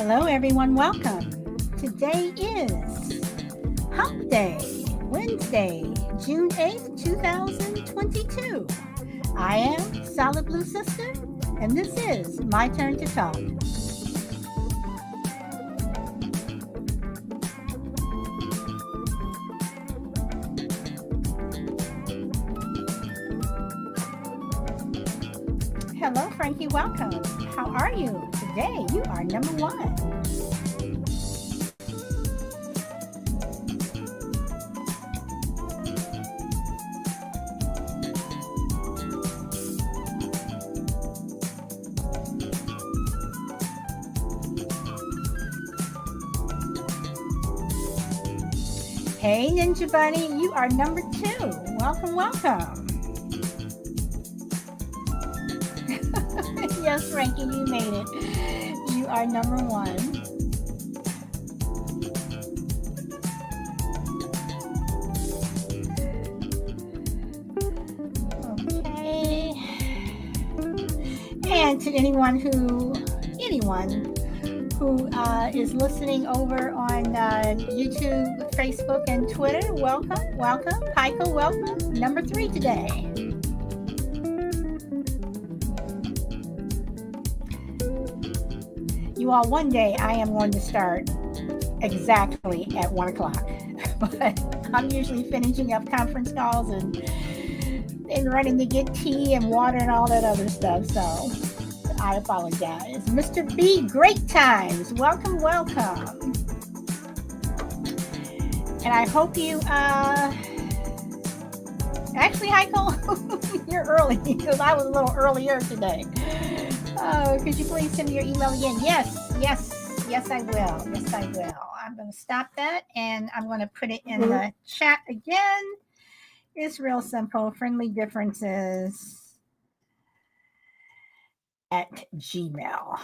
Hello, everyone. Welcome. Today is Hump Day, Wednesday, June 8th, 2022. I am Solid Blue Sister, and this is My Turn to Talk. Hello, Frankie. Welcome. How are you? Today, you are number one. Hey, Ninja Bunny, you are number two. Welcome, welcome. Yes, Frankie, you made it. You are number one. Okay. And to anyone who is listening over on YouTube, Facebook, and Twitter, welcome, welcome. Heiko, welcome. Number three today. You all, one day I am going to start exactly at 1 o'clock, but I'm usually finishing up conference calls and running to get tea and water and all that other stuff. So I apologize. Mr. B, great times. Welcome, welcome. And I hope you, actually, Heiko, you're early because I was a little earlier today. Could you please send me your email again? Yes, I will. Yes, I will. I'm going to stop that and I'm going to put it in the chat again. It's real simple. Friendly differences at Gmail.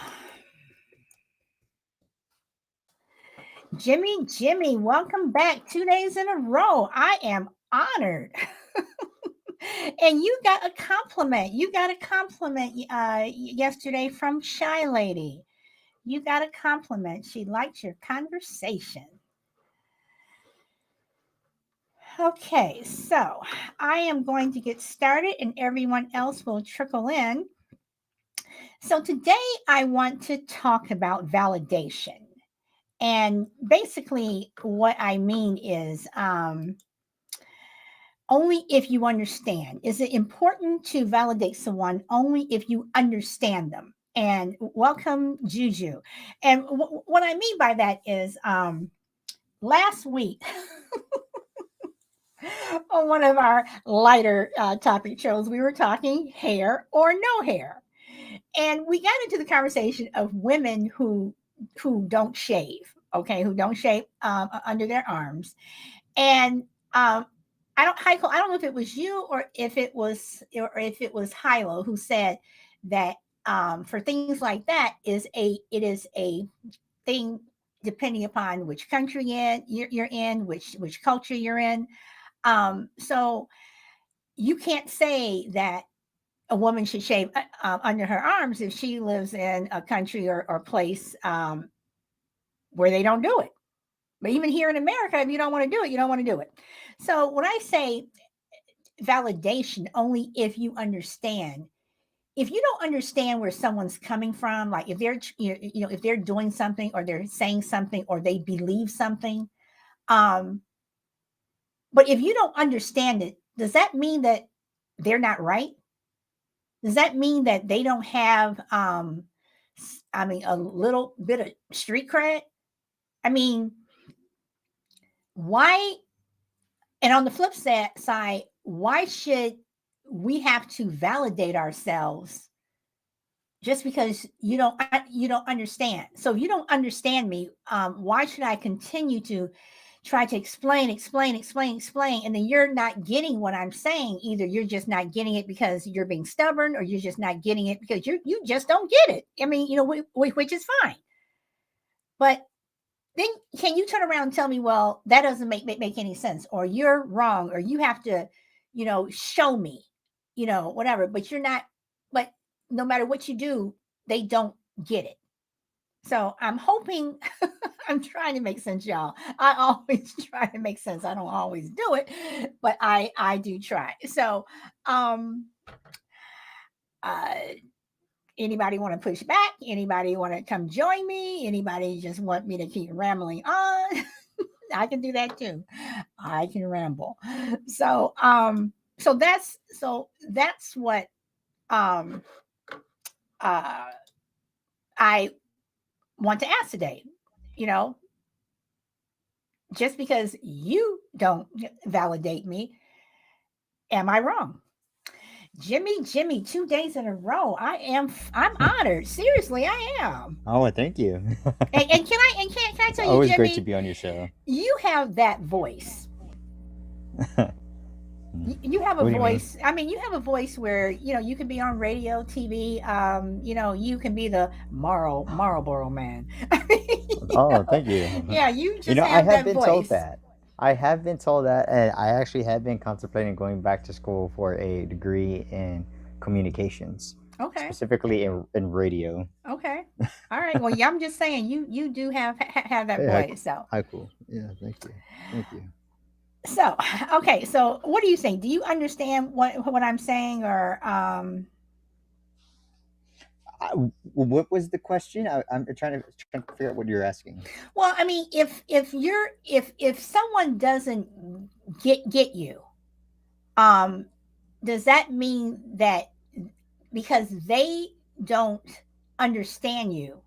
Jimmy, welcome back 2 days in a row. I am honored. And you got a compliment. Yesterday from Shy Lady. You got a compliment. She liked your conversation. Okay, so I am going to get started and everyone else will trickle in. So today I want to talk about validation. And basically what I mean is only if you understand. Is it important to validate someone only if you understand them? And welcome, Juju. And what I mean by that is last week on one of our lighter topic shows, we were talking hair or no hair. And we got into the conversation of women who don't shave, okay, who don't shave under their arms. And I don't know if it was you or if it was Hilo who said that for things like that it is a thing depending upon which country you're in, which culture you're in. So you can't say that a woman should shave under her arms if she lives in a country or place where they don't do it. But even here in America, if you don't want to do it, you don't want to do it. So when I say validation, only if you understand. If you don't understand where someone's coming from, like if they're if they're doing something or they're saying something or they believe something, but if you don't understand it, does that mean that they're not right? Does that mean that they don't have a little bit of street cred? I mean, why? And on the flip side, why should we have to validate ourselves just because you don't understand? So if you don't understand me, why should I continue to try to explain, and then you're not getting what I'm saying? Either you're just not getting it because you're being stubborn, or you're just not getting it because you just don't get it. I mean, which is fine. But then can you turn around and tell me, well, that doesn't make any sense, or you're wrong, or you have to, show me, whatever. But you're not. But no matter what you do, they don't get it. So I'm hoping I'm trying to make sense, y'all. I always try to make sense. I don't always do it, but I do try. So um uh anybody want to push back? Anybody want to come join me? Anybody just want me to keep rambling on? I can do that too. I can ramble. So that's what um uh I want to ask today. You know, just because you don't validate me, am I wrong? Jimmy, 2 days in a row. I'm honored. Seriously, I am. Oh, well, thank you. And can I It's tell you, always great to Jimmy, be on your show. you have that voice. You have a What do you mean? voice. I mean, you have a voice where you can be on radio, TV. You can be the Marlboro man. I mean, Oh, thank you. yeah, you You just know, I have have that been told voice. that. I have been told that, and I actually have been contemplating going back to school for a degree in communications, Okay, specifically in radio. okay, all right. Well, yeah, I'm just saying you do have that Hey, voice. So hi, cool. Yeah, thank you. Thank you. so okay. So what do you think? Do you understand what I'm saying, or What was the question? I'm trying to figure out what you're asking. well, I mean, if someone doesn't get you, um, does that mean that because they don't understand you,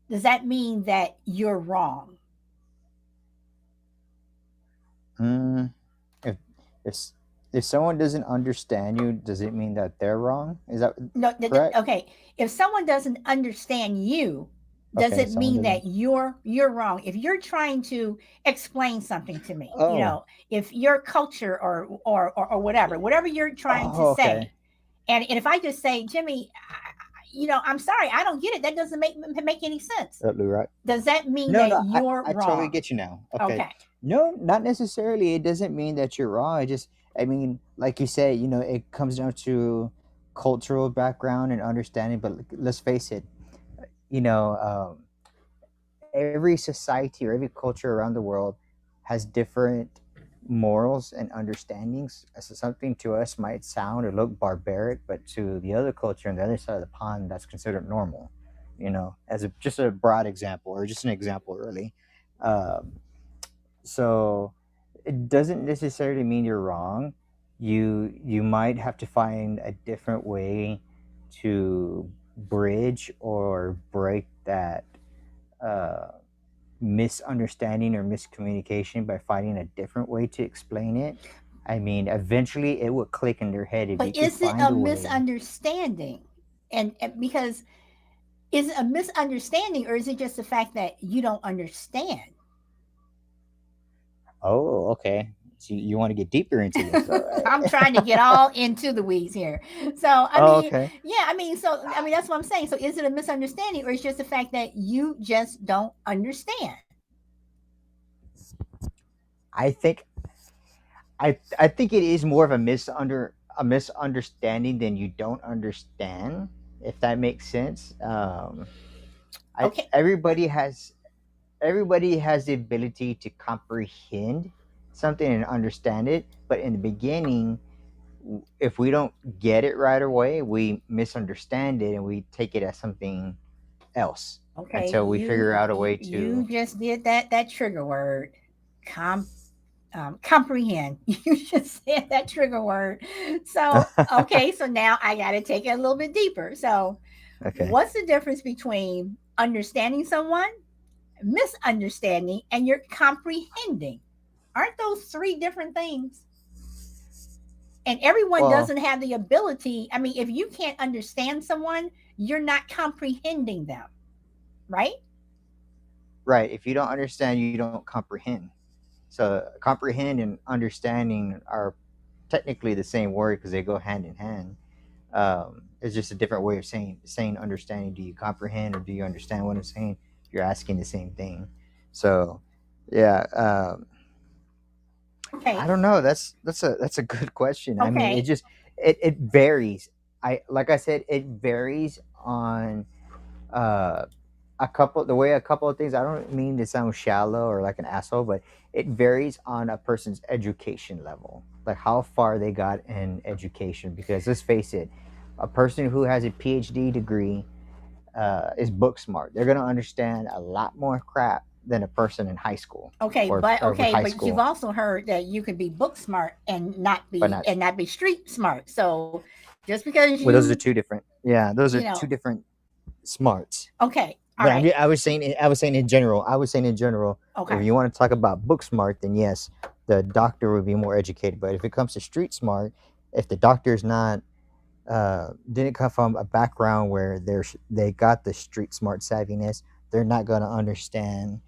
does that mean that you're wrong? Mm, if if s- if someone doesn't understand you, does it mean that they're wrong? Is that No, correct? okay. If someone doesn't understand you, does Okay, it someone mean doesn't. that you're wrong? If you're trying to explain something to me, Oh, if your culture or whatever you're trying to oh, okay. say, and if I just say, Jimmy, I'm sorry, I don't get it. That doesn't make any sense. Totally right. Does that mean No, that no, you're I totally wrong? get you now. Okay. Okay. No, not necessarily. It doesn't mean that you're wrong. I mean, like you say, it comes down to cultural background and understanding. But let's face it, you know, um, every society or every culture around the world has different morals and understandings. So something to us might sound or look barbaric, but to the other culture on the other side of the pond, that's considered normal. As just a broad example or just an example, really. Um, so it doesn't necessarily mean you're wrong. You might have to find a different way to bridge or break that uh, misunderstanding or miscommunication by finding a different way to explain it. I mean, eventually it would click in their head if you But could is it find a a way. misunderstanding? And because is it a misunderstanding, or is it just the fact that you don't understand? Oh, okay. So you want to get deeper into this, all I'm right? trying to get all into the weeds here. So, I Oh, mean, okay. yeah, I mean, that's what I'm saying. So, is it a misunderstanding, or is just the fact that you just don't understand? I think I think it is more of a misunderstanding than you don't understand, if that makes sense. I Okay, everybody has the ability to comprehend something and understand it, but in the beginning, if we don't get it right away, we misunderstand it and we take it as something else okay, until we figure out a way you to. just did that trigger word, com comprehend. You just said that trigger word. So, okay, so now I got to take it a little bit deeper. So, Okay. what's the difference between understanding someone, misunderstanding, and you're comprehending? Aren't those three different things? And everyone Well, doesn't have the ability. I mean, if you can't understand someone, you're not comprehending them, right? right. If you don't understand, you don't comprehend. So comprehend and understanding are technically the same word because they go hand in hand. It's just a different way of saying understanding. Do you comprehend or do you understand what I'm saying? You're asking the same thing. So, yeah, I Okay. don't know. That's a good question. I mean, Okay. it varies. I Like I said, it varies on uh, a couple of things. I don't mean to sound shallow or like an asshole, but it varies on a person's education level, like how far they got in education. Because let's face it, a person who has a PhD degree is book smart. They're gonna understand a lot more crap than a person in high school or with Okay, high but you've school, also heard that you can be book smart but not. and not be street smart. So just because Well, those you are two different. Yeah, those you are two know, different smarts. okay, all But right, I was saying, I was saying in general. I was saying in general. If okay, you want to talk about book smart, then yes, the doctor would be more educated. But if it comes to street smart, if the doctor's not didn't come from a background where they got the street smart savviness, they're not gonna understand.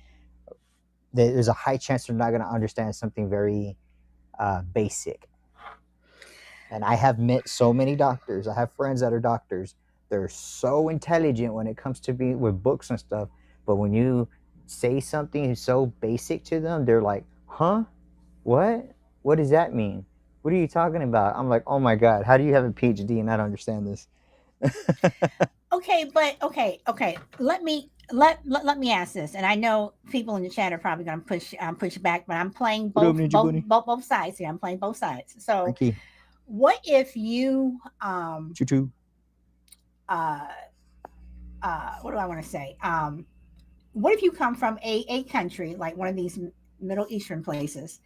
There's a high chance they're not gonna understand something very basic. And I have met so many doctors. I have friends that are doctors. They're so intelligent when it comes to being with books and stuff. But when you say something so basic to them, they're like, huh? What? What does that mean? What are you talking about? I'm like, oh my God, how do you have a PhD and not understand this? okay, but okay. Let me ask this, and I know people in the chat are probably going to push back, but I'm playing What up, Ninja Bunny? both sides here. I'm playing both sides. So, Frankie. what if you Choo choo. uh what do I want to say? What if you come from a country like one of these Middle Eastern places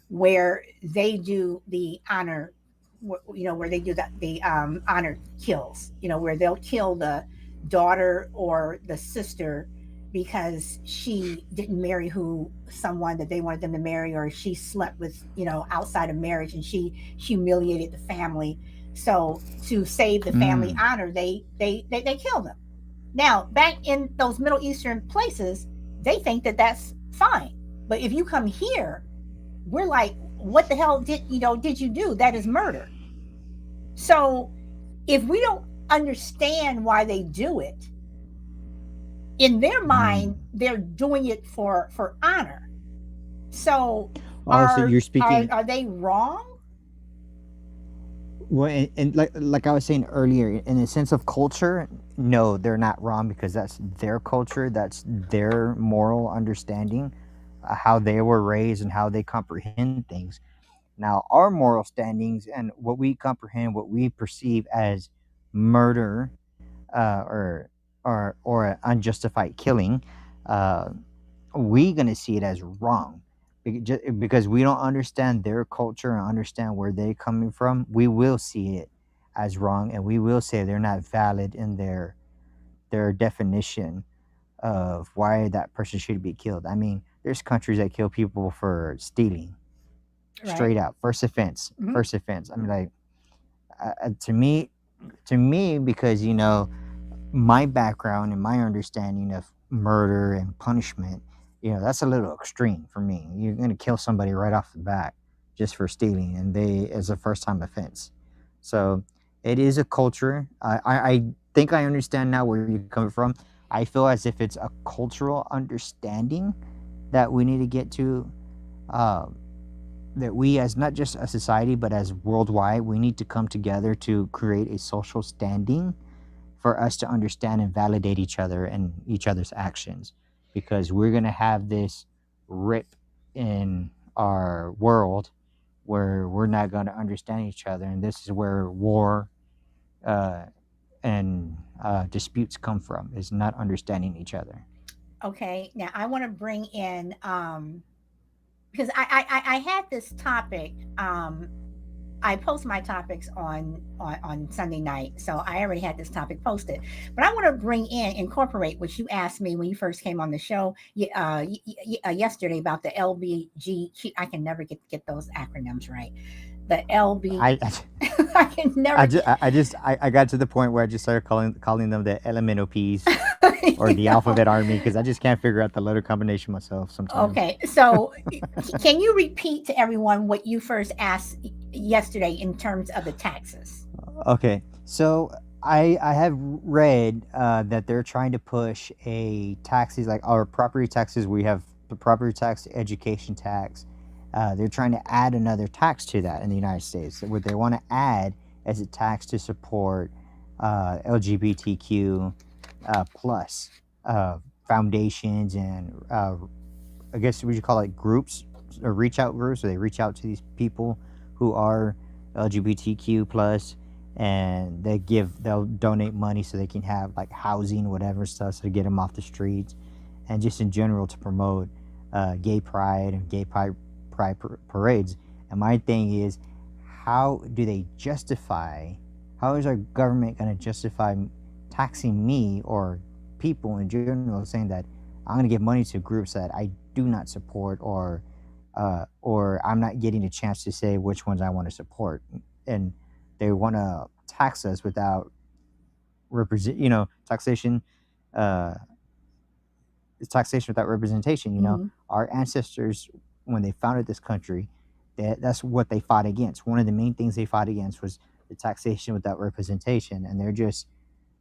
where they do the honor, where they do the honor kills, where they'll kill the daughter or the sister because she didn't marry who someone that they wanted them to marry, or she slept with, outside of marriage and she humiliated the family. So to save the family Mm. honor, they kill them. Now, back in those Middle Eastern places, they think that that's fine. But if you come here, we're like, what the hell did you do? That is murder. So if we don't understand why they do it, in their Mm. mind, they're doing it for honor. So Oh, so you're speaking. are they wrong? Well, and like I was saying earlier, in the sense of culture, no, they're not wrong because that's their culture, that's their moral understanding, how they were raised and how they comprehend things. Now, our moral standings and what we comprehend, what we perceive as murder, or or unjustified killing, uh, we gonna see it as wrong. Because we don't understand their culture and understand where they're coming from, we will see it as wrong, and we will say they're not valid in their definition of why that person should be killed. I mean, there's countries that kill people for stealing, Right. straight out, first offense, Mm-hmm. first offense. I mean, like, to me, because my background and my understanding of murder and punishment, that's a little extreme for me. You're gonna kill somebody right off the bat just for stealing, and they as a first time offense. So it is a culture. I think I understand now where you're coming from. I feel as if it's a cultural understanding that we need to get to. Uh, that we, as not just a society but as worldwide, we need to come together to create a social standing for us to understand and validate each other and each other's actions, because we're going to have this rip in our world where we're not going to understand each other, and this is where war uh, and disputes come from, is not understanding each other. Okay. Now I want to bring in because I had this topic. I post my topics on Sunday night, so I already had this topic posted. But I want to incorporate what you asked me when you first came on the show yesterday about the LBG. I can never get those acronyms right. The LB, I I can never. I got to the point where I just started calling them the elemental P's or You the know? alphabet army, because I just can't figure out the letter combination myself sometimes. Okay, so can you repeat to everyone what you first asked yesterday in terms of the taxes? Okay, so I have read that they're trying to push a taxes like our property taxes. We have the property tax, education tax. They're trying to add another tax to that in the United States. What they want to add is a tax to support LGBTQ plus foundations and I guess we should call it groups or reach out groups. So they reach out to these people who are LGBTQ plus, and they'll donate money so they can have like housing, whatever stuff, so to get them off the streets, and just in general to promote gay pride and parades. And my thing is, how do they justify? How is our government going to justify taxing me or people in general, saying that I'm going to give money to groups that I do not support, or I'm not getting a chance to say which ones I want to support, and they want to tax us without taxation. Uh, it's taxation without representation. Mhm. Our ancestors, when they founded this country, that's what they fought against. One of the main things they fought against was the taxation without representation, and they're just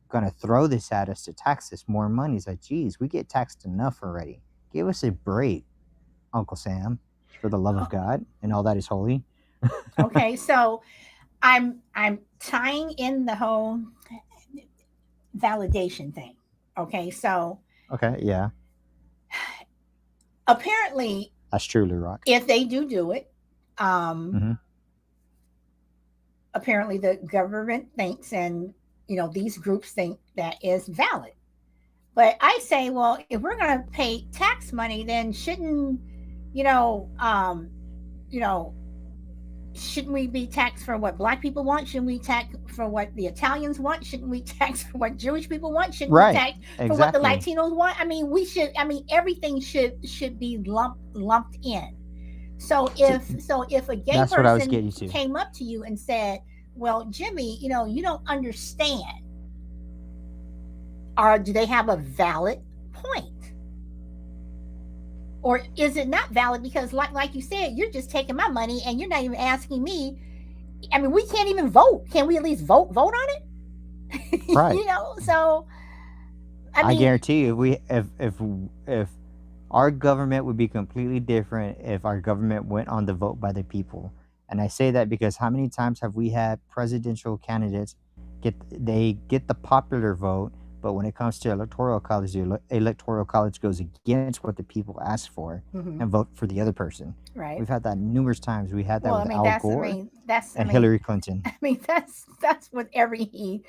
gonna throw this at us to tax us more money. It's like, geez, we get taxed enough already. Give us a break, Uncle Sam, for the love of Oh, God and all that is holy. okay, so I'm tying in the whole validation thing. Okay, so Okay, yeah, apparently, that's truly rock. if they do it, um, Mm-hmm. apparently the government thinks, and these groups think that is valid. But I say, well, if we're going to pay tax money, then you know, um, you know, shouldn't we be taxed for what black people want? Shouldn't we tax for what the Italians want? Shouldn't we tax for what Jewish people want? Shouldn't we Right, tax for what the exactly. Latinos want? I mean, we should. I mean, everything should be lumped in. So See, if a gay that's what I was person getting to. came up to you and said, "Well, Jimmy, you don't understand," or do they have a valid point? Or is it not valid because, like you said, you're just taking my money and you're not even asking me. I mean, we can't even vote. Can we at least vote on it? Right. So I I mean, guarantee you, if our government would be completely different if our government went on the vote by the people. And I say that because how many times have we had presidential candidates get the popular vote, but when it comes to electoral college, the electoral college goes against what the people ask for and mhm, vote for the other person. right. We've had that numerous times. We had that Well, I with mean, Al that's I Gore mean that's I and mean Hillary Clinton. I mean that's with every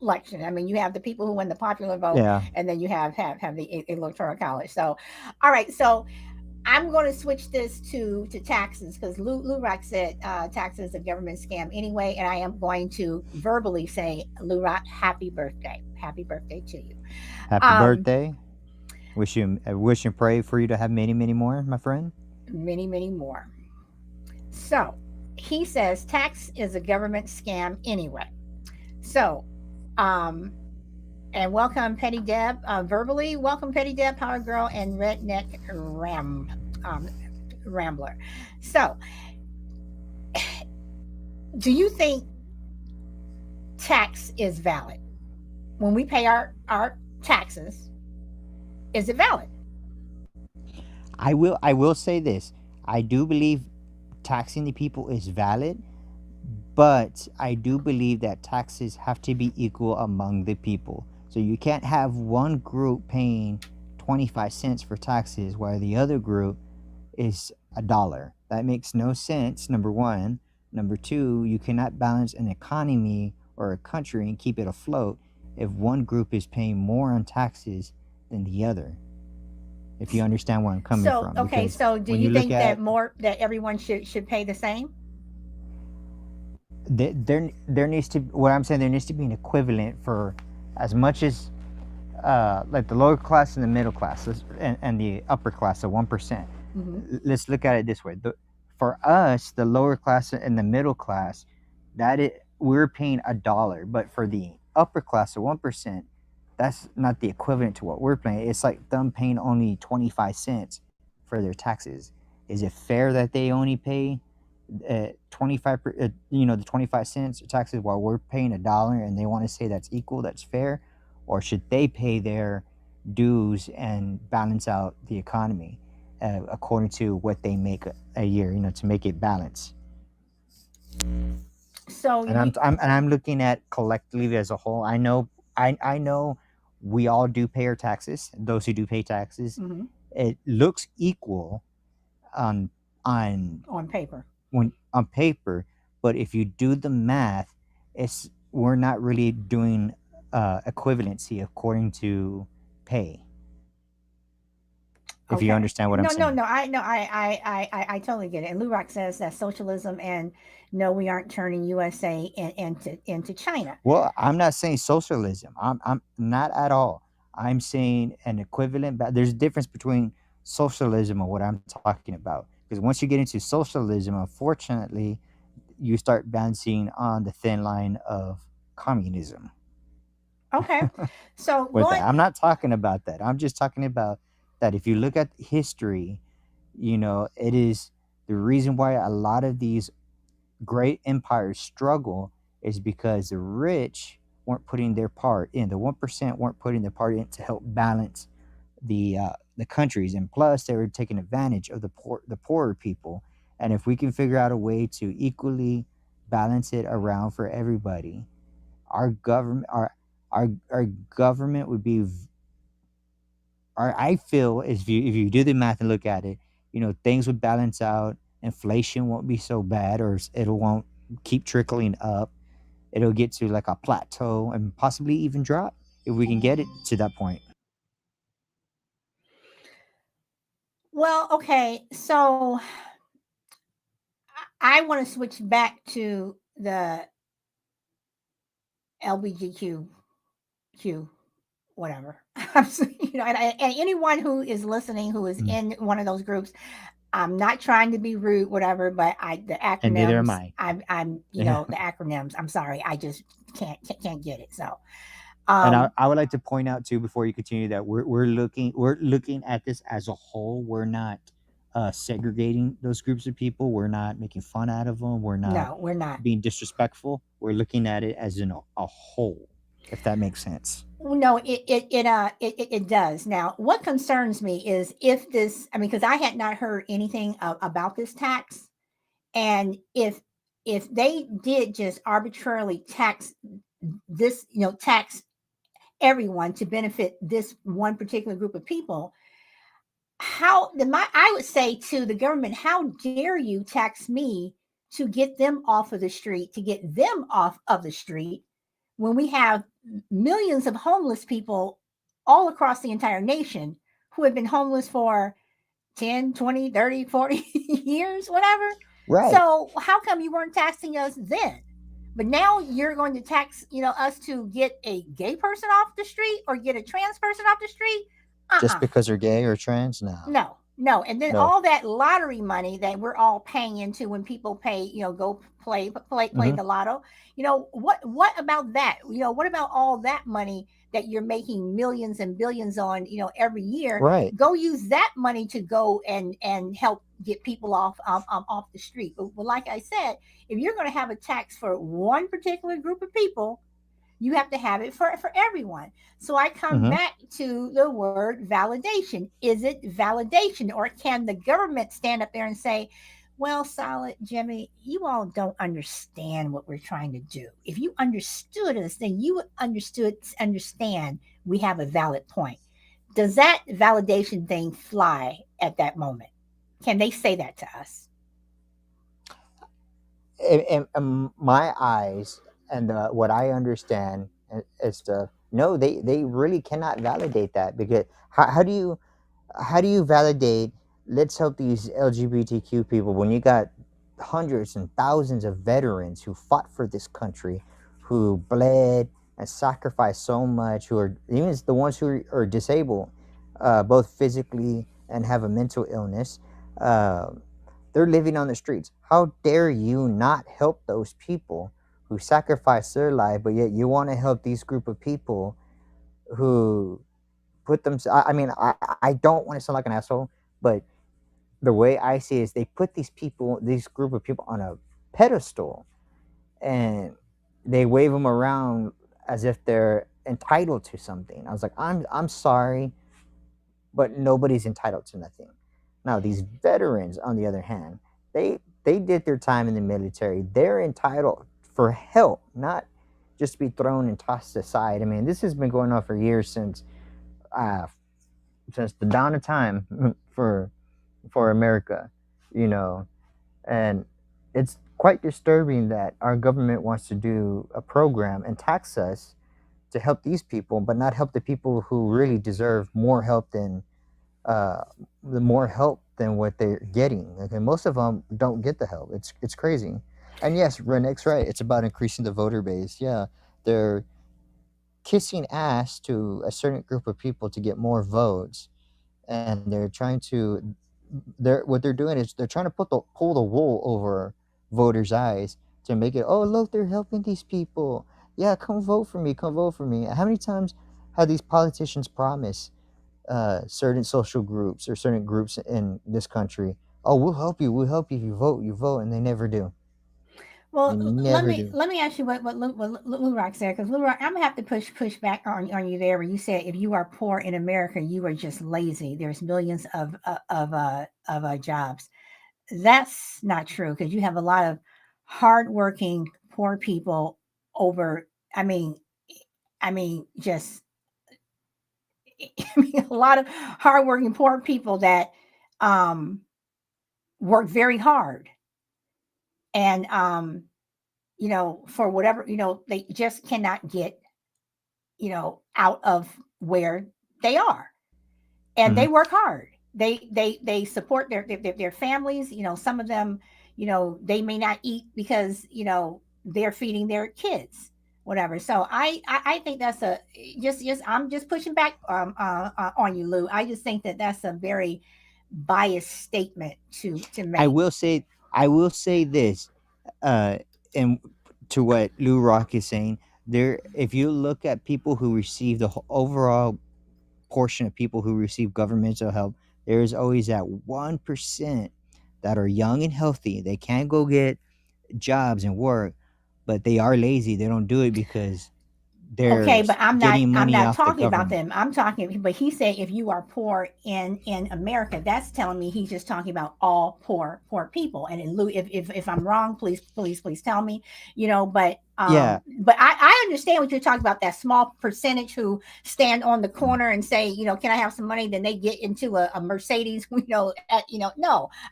election. I mean, you have the people who win the popular vote, Yeah. and then you have the electoral college. So, all right, so I'm going to switch this to taxes because Lou Rock said taxes is a government scam anyway, and I am going to verbally say, Lou Rock, happy birthday to you. Happy Um, birthday. Wish and pray for you to have many, many more, my friend. many more. So he says tax is a government scam anyway. So, um, and welcome Petty Deb verbally. Welcome Petty Deb, Power Girl, and Redneck um, Rambler. So, do you think tax is valid when we pay our taxes? Is it valid? I will say this. I do believe taxing the people is valid, but I do believe that taxes have to be equal among the people. So you can't have one group paying 25 cents for taxes while the other group is $1. That makes no sense, number one. Number two, you cannot balance an economy or a country and keep it afloat if one group is paying more on taxes than the other. If you understand where I'm coming So from, okay, because so do when you you look think that at more that everyone should pay the same? there needs to, what I'm saying, there needs to be an equivalent for as much as like the lower class and the middle class, and the upper class, the 1%. Hmm. Let's look at it this way: for us, the lower class and the middle class, we're paying $1, but for the upper class, the 1%, that's not the equivalent to what we're paying. It's like them paying only 25 cents for their taxes. Is it fair that they only pay 25 the 25 cents taxes while we're paying $1, and they want to say that's equal, that's fair? Or should they pay their dues and balance out the economy according to what they make a year, to make it balance? So And I'm looking at collectively as a whole. I know we all do pay our taxes. Those who do pay taxes, Hmm. it looks equal on on On paper. when on paper, but if you do the math, it's we're not really doing equivalency according to pay. If you Okay. understand what I'm No, no, saying. no. I totally get it. And Lurock says that socialism and no, we aren't turning USA into China. Well, I'm not saying socialism. I'm not at all. I'm saying an equivalent. There's a difference between socialism and what I'm talking about. Because once you get into socialism, unfortunately, you start bouncing on the thin line of communism. Okay. So With going that, I'm not talking about that. I'm just talking about that. If you look at history, it is the reason why a lot of these great empires struggle is because the rich weren't putting their part in. The 1% weren't putting their part in to help balance the countries, and plus they were taking advantage of the poorer people. And if we can figure out a way to equally balance it around for everybody, our government, our government would be. I feel if you do the math and look at it, things would balance out. Inflation won't be so bad, or it won't keep trickling up. It'll get to like a plateau and possibly even drop if we can get it to that point. well, okay. So I want to switch back to the LBGQ whatever. And anyone who is listening who is Mm. in one of those groups, I'm not trying to be rude, whatever, but the And neither am acronyms, I. I'm Yeah. the acronyms. I'm sorry, I just can't get it. So, And I, um, I would like to point out too before you continue that we're looking at this as a whole. We're not segregating those groups of people. We're not making fun out of them. We're not no, we're not. being disrespectful. We're looking at it as in a whole, if that makes sense. No, it does. Now, what concerns me is if this. I mean, because I had not heard anything about this tax, and if they did just arbitrarily tax this, tax everyone to benefit this one particular group of people, how the my I would say to the government, how dare you tax me to get them off of the street, to get them off of the street when we have millions of homeless people all across the entire nation who have been homeless for 10, 20, 30, 40 years, whatever. Right. So how come you weren't taxing us then? But now you're going to tax, us to get a gay person off the street or get a trans person off the street? Just Uh-uh. because they're gay or trans? No. No, no. And then No. all that lottery money that we're all paying into when people pay, go play Hmm. the lotto. What about that? What about all that money that you're making millions and billions on, every year? Right. Go use that money to go and help get people off the street. But like I said, if you're going to have a tax for one particular group of people, you have to have it for everyone. So I come Hmm. back to the word validation. Is it validation, or can the government stand up there and say, well, Solid Jimmy, you all don't understand what we're trying to do. If you understood us, then you would understand we have a valid point. Does that validation thing fly at that moment? Can they say that to us? In my eyes and what I understand is the no, they really cannot validate that because how do you validate, let's help these LGBTQ people when you got hundreds and thousands of veterans who fought for this country, who bled and sacrificed so much, who are even the ones who are disabled, both physically and have a mental illness. Uh, they're living on the streets. How dare you not help those people who sacrificed their life, but yet you want to help these group of people who put them. I mean, I don't want to sound like an asshole, but the way I see it is they put this group of people on a pedestal, and they wave them around as if they're entitled to something. I was like, I'm sorry, but nobody's entitled to nothing. Now these veterans, on the other hand, they did their time in the military. They're entitled for help, not just be thrown and tossed aside. I mean, this has been going on for years uh, since the dawn of time for America, you know, and it's quite disturbing that our government wants to do a program and tax us to help these people, but not help the people who really deserve more help than uh, the more help than what they're getting. Like, and most of them don't get the help. It's crazy. And yes, Renek's right. It's about increasing the voter base. Yeah, they're kissing ass to a certain group of people to get more votes, and they're trying to they're what they're doing is they're trying to pull the wool over voters' eyes to make it, oh look, they're helping these people. Yeah, come vote for me, come vote for me. How many times have these politicians promised certain social groups or certain groups in this country, oh, we'll help you if you vote, and they never do. They Well, let never me do. let me ask you what Lou Rock said, because Lou Rock, I'm gonna have to push back on you there, where you said if you are poor in America, you are just lazy. There's millions of jobs. That's not true, because you have a lot of hardworking poor people over. I mean, just I mean, a lot of hardworking poor people that um, work very hard, and for whatever, they just cannot get, out of where they are, and Hmm. they work hard. They support their families. Some of them, they may not eat because they're feeding their kids, whatever. So I think that's a just I'm just pushing back on you, Lou. I just think that that's a very biased statement to I make. will say, I will say this, uh, and to what Lou Rock is saying, there, if you look at people who receive the overall portion of people who receive governmental help, there is always that 1% that are young and healthy. They can't go get jobs and work, but they are lazy. They don't do it because they're Okay, but I'm not getting I'm money not off the talking about government. them. I'm talking, but he said if you are poor in America, that's telling me he's just talking about all poor people. And in Lou, if I'm wrong, please tell me. Yeah. But I understand what you're talking about. That small percentage who stand on the corner and say, can I have some money? Then they get into a Mercedes. No,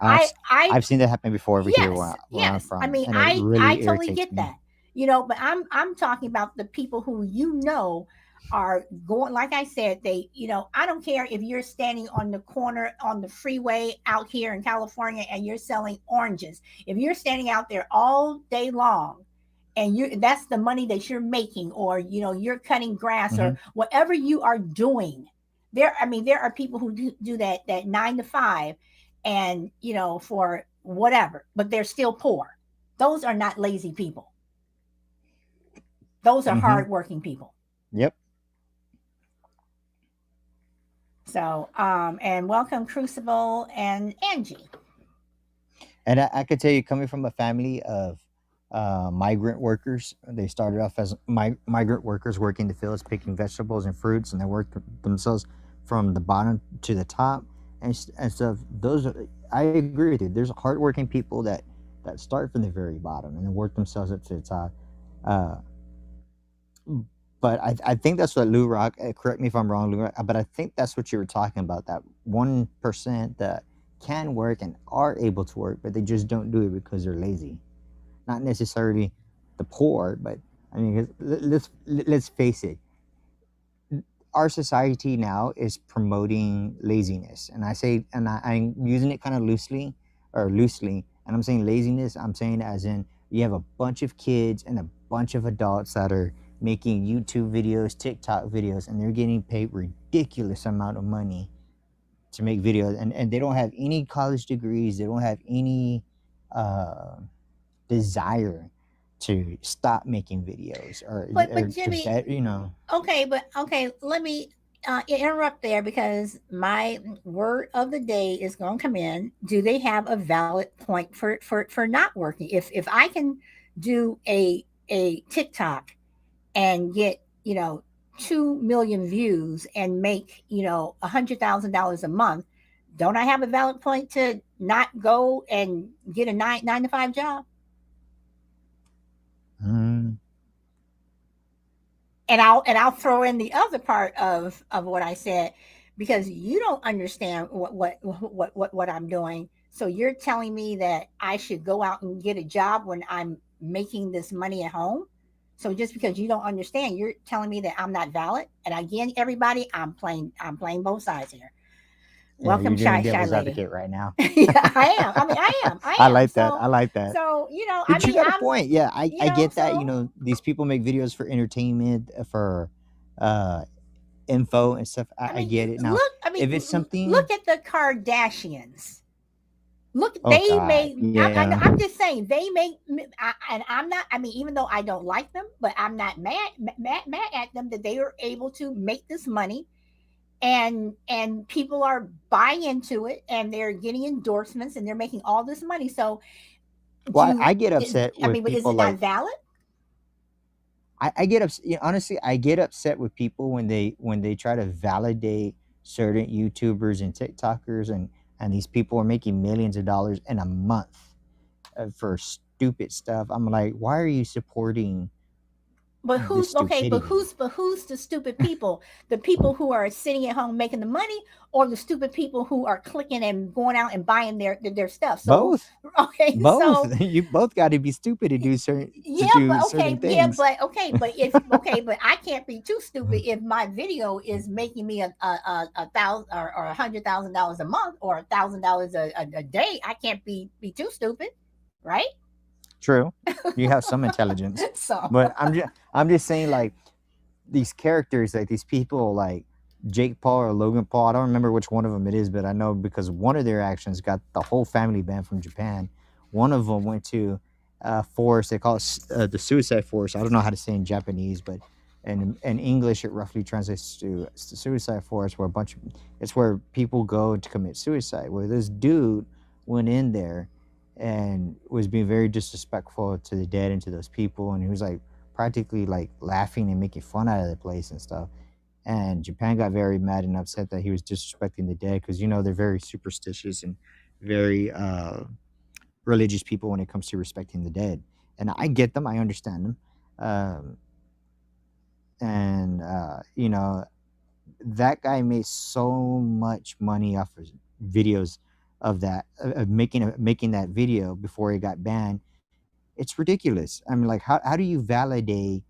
I've I I've seen that happen before over here yes, where I'm yes. I from, mean, and it I really totally irritates get me. that. But I'm talking about the people who are going, like I said, I don't care if you're standing on the corner on the freeway out here in California and you're selling oranges. If you're standing out there all day long and that's the money that you're making, or you're cutting grass Hmm. or whatever you are doing. There are people who do that 9 to 5, and for whatever, but they're still poor. Those are not lazy people. Those are Hmm. hardworking people. Yep. So, and welcome Crucible and Angie. And I could tell you, coming from a family of migrant workers, they started off as migrant workers working the fields, picking vegetables and fruits, and they worked themselves from the bottom to the top and stuff. I agree with you. There's hardworking people that start from the very bottom and then work themselves up to the top. Uh, but I think that's what Lou Rock. Correct me if I'm wrong, Lou Rock, but I think that's what you were talking about. That 1% that can work and are able to work, but they just don't do it because they're lazy. Not necessarily the poor, but I mean, 'cause let's face it. Our society now is promoting laziness, and I'm using it kind of loosely, and I'm saying laziness. I'm saying as in you have a bunch of kids and a bunch of adults that are making YouTube videos, TikTok videos, and they're getting paid ridiculous amount of money to make videos, and they don't have any college degrees. They don't have any uh, desire to stop making videos or But to Jimmy, bet. okay, but okay, let me interrupt there, because my word of the day is going to come in. Do they have a valid point for not working? If I can do a TikTok and get 2 million views and make $100,000 a month, don't I have a valid point to not go and get a nine to five job? Mm, and I'll throw in the other part of what I said, because you don't understand what I'm doing. So you're telling me that I should go out and get a job when I'm making this money at home. So just because you don't understand, you're telling me that I'm not valid. And again, everybody, I'm playing both sides here. Yeah, Welcome, you're doing shy devil's lady. advocate right now. Yeah, I am. I mean, I am. I I am. like that. So I like that. I But you mean, got a I'm, point. Yeah, I get that. so These people make videos for entertainment, for uh, info and stuff. I I mean, get it. Now, look. I mean, if it's something, look at the Kardashians. Look, oh they God, made. yeah, I'm just saying they make. And I'm not. I mean, even though I don't like them, but I'm not mad at them that they are able to make this money, and people are buying into it, and they're getting endorsements, and they're making all this money. So, well, do I get is upset I with mean, but is people it not like valid? I get upset. Honestly, I get upset with people when they try to validate certain YouTubers and TikTokers, and these people are making millions of dollars in a month for stupid stuff. I'm like, why are you supporting But this who's okay? But stupidity? who's the stupid people? The people who are sitting at home making the money, or the stupid people who are clicking and going out and buying their stuff? So Both, okay, both. so You both got to be stupid to yeah, do but certain things. but I can't be too stupid if my video is making me a thousand or $100,000 a month or $1,000 a day. I can't be too stupid, right? True, you have some intelligence, So but I'm just saying, like, these characters, like these people, like Jake Paul or Logan Paul. I don't remember which one of them it is, but I know because one of their actions got the whole family banned from Japan. One of them went to a forest. They call it the suicide forest. I don't know how to say in Japanese, but in English it roughly translates to suicide forest, where a bunch of it's where people go to commit suicide. Where this dude went in there and was being very disrespectful to the dead and to those people, and he was like practically like laughing and making fun out of the place and stuff. And Japan got very mad and upset that he was disrespecting the dead, because they're very superstitious and very religious people when it comes to respecting the dead. And I get them, I understand them. Um, and that guy made so much money off of videos of that, of making that video before it got banned. It's ridiculous. I mean, like, how do you validate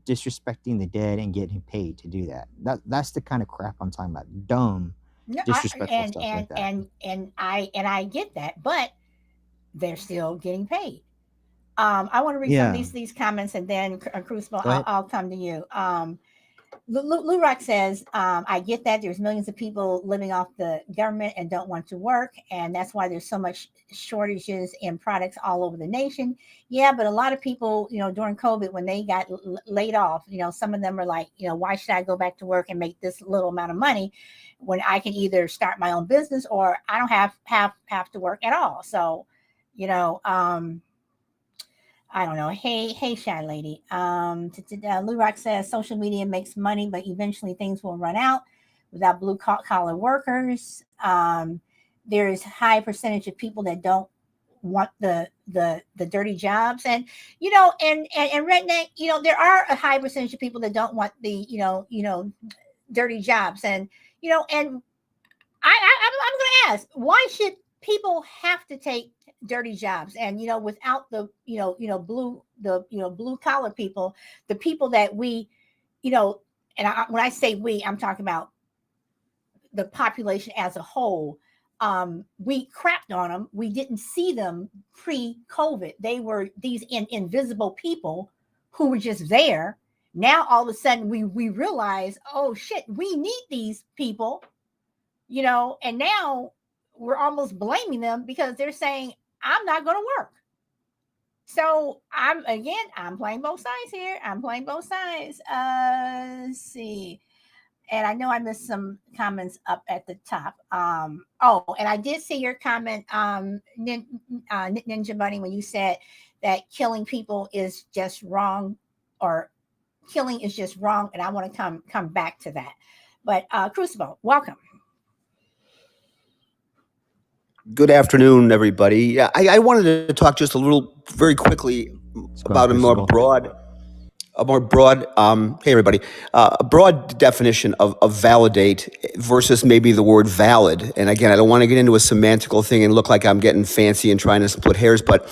disrespecting the dead and getting paid to do that? That's the kind of crap I'm talking about. Dumb, no, disrespectful stuff like that. I get that, but they're still getting paid. I want to read some of Yeah. these comments, and then Crucible, Go ahead. I'll come to you. Lurak says, I get that there's millions of people living off the government and don't want to work, and that's why there's so much shortages in products all over the nation. Yeah, but a lot of people, during COVID, when they got laid off, some of them are like, why should I go back to work and make this little amount of money when I can either start my own business or I don't have to work at all? So, you know, um, I don't know. Hey, shy lady. Lurock says social media makes money, but eventually things will run out without blue collar workers. There's high percentage of people that don't want the dirty jobs, and and redneck. There are a high percentage of people that don't want the dirty jobs, and I'm going to ask, why should people have to take dirty jobs? And without the blue collar people, the people that we, you know, when I say we, I'm talking about the population as a whole. We crapped on them. We didn't see them pre-COVID. They were these invisible people who were just there. Now all of a sudden we realize, oh shit, we need these people, and now we're almost blaming them because they're saying, I'm not going to work. So I'm playing both sides here. I'm playing both sides. Let's see. And I know I missed some comments up at the top. And I did see your comment, Ninja Bunny, when you said that killing people is just wrong, or killing is just wrong. And I want to come back to that. But Crucible, welcome. Good afternoon, everybody. Yeah, I wanted to talk just a little, very quickly, What's going on, about a more Crucible? broad a more broad, hey everybody, a broad definition of validate versus maybe the word valid. And again, I don't want to get into a semantical thing and look like I'm getting fancy and trying to split hairs, but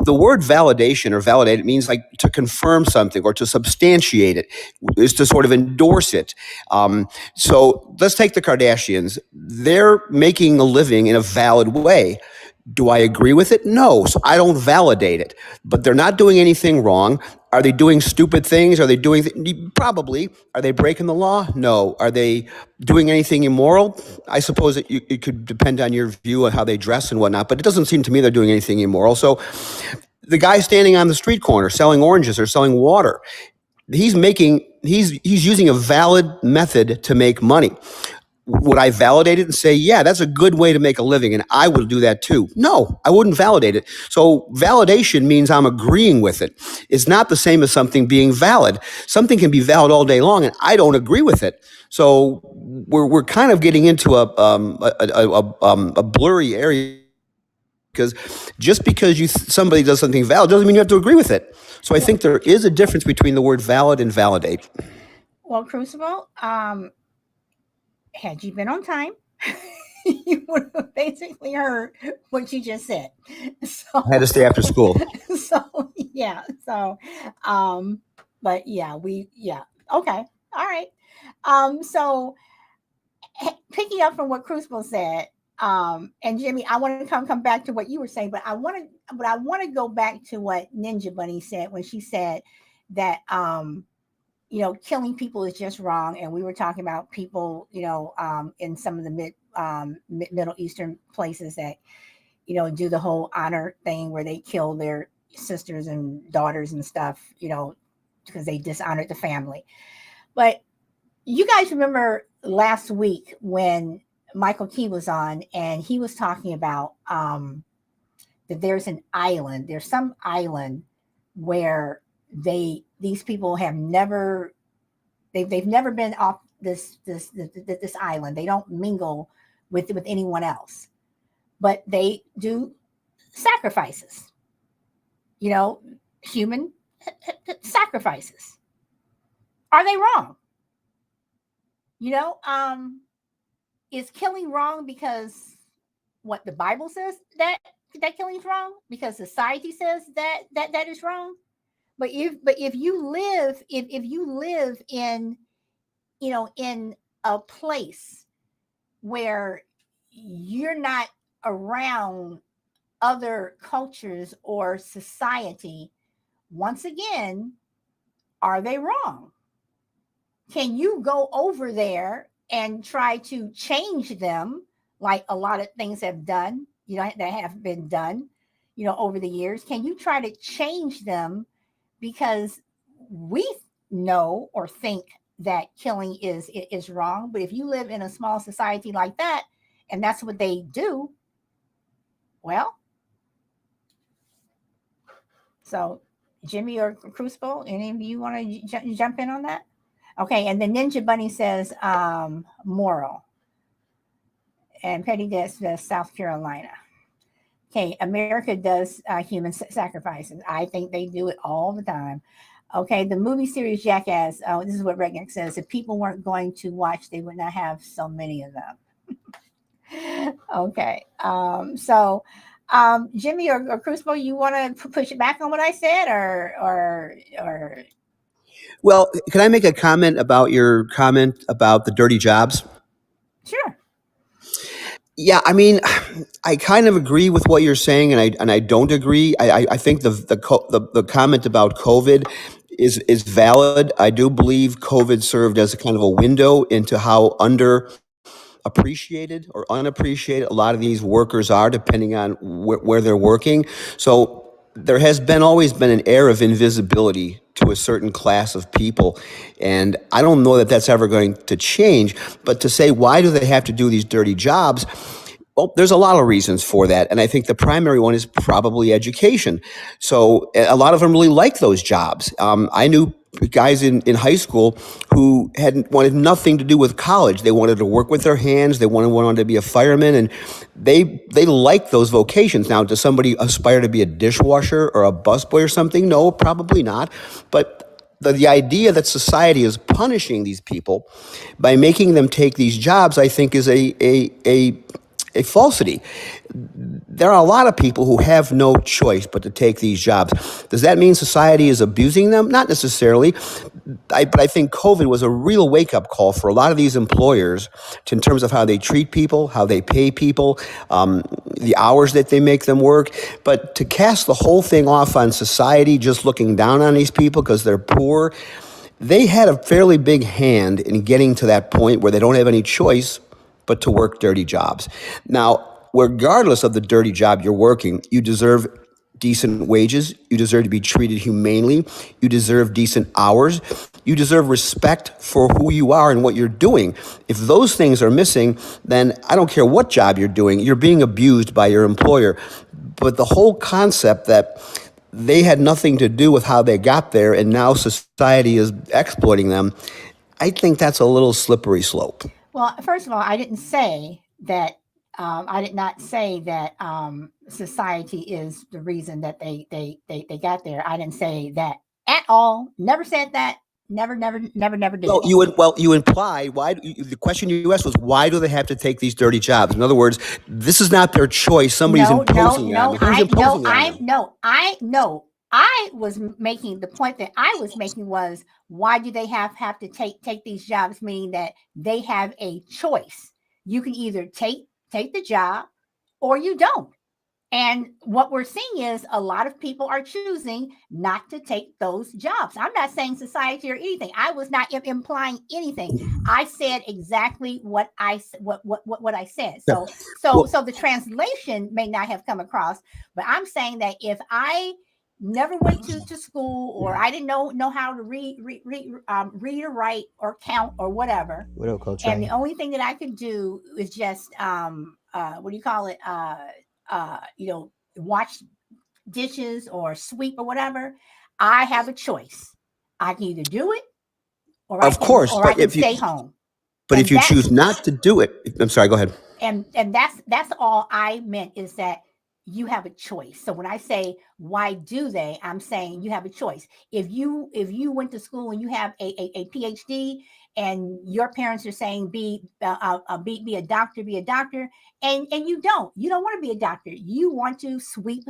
the word validation or validate, it means like to confirm something or to substantiate it, is to sort of endorse it. So let's take the Kardashians. They're making a living in a valid way. Do I agree with it? No. So I don't validate it. But they're not doing anything wrong. Are they doing stupid things? Are they doing probably? Are they breaking the law? No. Are they doing anything immoral? I suppose it could depend on your view of how they dress and whatnot, but it doesn't seem to me they're doing anything immoral. So the guy standing on the street corner selling oranges or selling water, he's using a valid method to make money. Would I validate it and say, yeah, that's a good way to make a living and I would do that too? No, I wouldn't validate it. So validation means I'm agreeing with it. It's not the same as something being valid. Something can be valid all day long and I don't agree with it. So we're kind of getting into a blurry area, because just because somebody does something valid doesn't mean you have to agree with it. So I think there is a difference between the word valid and validate. Well, Crucible, had you been on time, you would have basically heard what you just said. So I had to stay after school. So yeah. So but yeah, okay. All right. So picking up from what Crucible said, and Jimmy, I want to come back to what you were saying, but I want to go back to what Ninja Bunny said when she said that killing people is just wrong. And we were talking about people, in some of the Middle Eastern places that, do the whole honor thing where they kill their sisters and daughters and stuff, because they dishonored the family. But you guys remember last week when Michael Key was on and he was talking about that there's some island where these people have never, they've never been off this island. They don't mingle with anyone else, but they do sacrifices, human sacrifices. Are they wrong? Is killing wrong because what the Bible says that killing is wrong? Because society says that is wrong? But if you live in in a place where you're not around other cultures or society, once again, are they wrong? Can you go over there and try to change them like a lot of things have done, that have been done, over the years? Can you try to change them because we know or think that killing is wrong? But if you live in a small society like that and that's what they do, well, so Jimmy or Crucible, any of you want to jump in on that? Okay, and the Ninja Bunny says moral. And Petty Death says South Carolina. Okay, America does human sacrifices. I think they do it all the time. Okay, the movie series Jackass. Oh, this is what Regnick says. If people weren't going to watch, they would not have so many of them. Okay, so Jimmy or Crucible, you want to push it back on what I said, or? Well, can I make a comment about your comment about the dirty jobs? Sure. Yeah, I mean, I kind of agree with what you're saying, and I don't agree. I think the comment about COVID is valid. I do believe COVID served as a kind of a window into how underappreciated or unappreciated a lot of these workers are, depending on where they're working. So there has always been an air of invisibility to a certain class of people, and I don't know that that's ever going to change. But to say, why do they have to do these dirty jobs? Well, there's a lot of reasons for that, and I think the primary one is probably education. So a lot of them really like those jobs. I knew guys in high school who wanted nothing to do with college. They wanted to work with their hands. They wanted to be a fireman, and they like those vocations. Now, does somebody aspire to be a dishwasher or a busboy or something? No, probably not. But the idea that society is punishing these people by making them take these jobs, I think, is a falsity. There are a lot of people who have no choice but to take these jobs. Does that mean society is abusing them? Not necessarily. But I think COVID was a real wake-up call for a lot of these employers in terms of how they treat people, how they pay people, the hours that they make them work. But to cast the whole thing off on society, just looking down on these people because they're poor, they had a fairly big hand in getting to that point where they don't have any choice but to work dirty jobs. Now, regardless of the dirty job you're working, you deserve decent wages. You deserve to be treated humanely. You deserve decent hours. You deserve respect for who you are and what you're doing. If those things are missing, then I don't care what job you're doing, you're being abused by your employer. But the whole concept that they had nothing to do with how they got there and now society is exploiting them, I think that's a little slippery slope. Well, first of all, I didn't say that. I did not say that society is the reason that they got there. I didn't say that at all. Never said that. Never did. Well, you implied the question you asked was why do they have to take these dirty jobs? In other words, this is not their choice. Somebody's imposing on them. Who's imposing on them? I was making the point that I was making was why do they have to take these jobs? Meaning that they have a choice. You can either take the job or you don't. And what we're seeing is a lot of people are choosing not to take those jobs. I'm not saying society or anything. I was not implying anything. I said exactly what I said. So the translation may not have come across, but I'm saying that if I never went to school or I didn't know how to read or write or count or whatever, and the only thing that I could do is just what do you call it? Wash dishes or sweep or whatever, I have a choice. I can either do it or I can stay home. But if you choose not to do it, I'm sorry, go ahead. And that's all I meant is that you have a choice. So when I say why do they, I'm saying you have a choice. If you went to school and you have a PhD and your parents are saying be a doctor, and you don't want to be a doctor. You want to sweep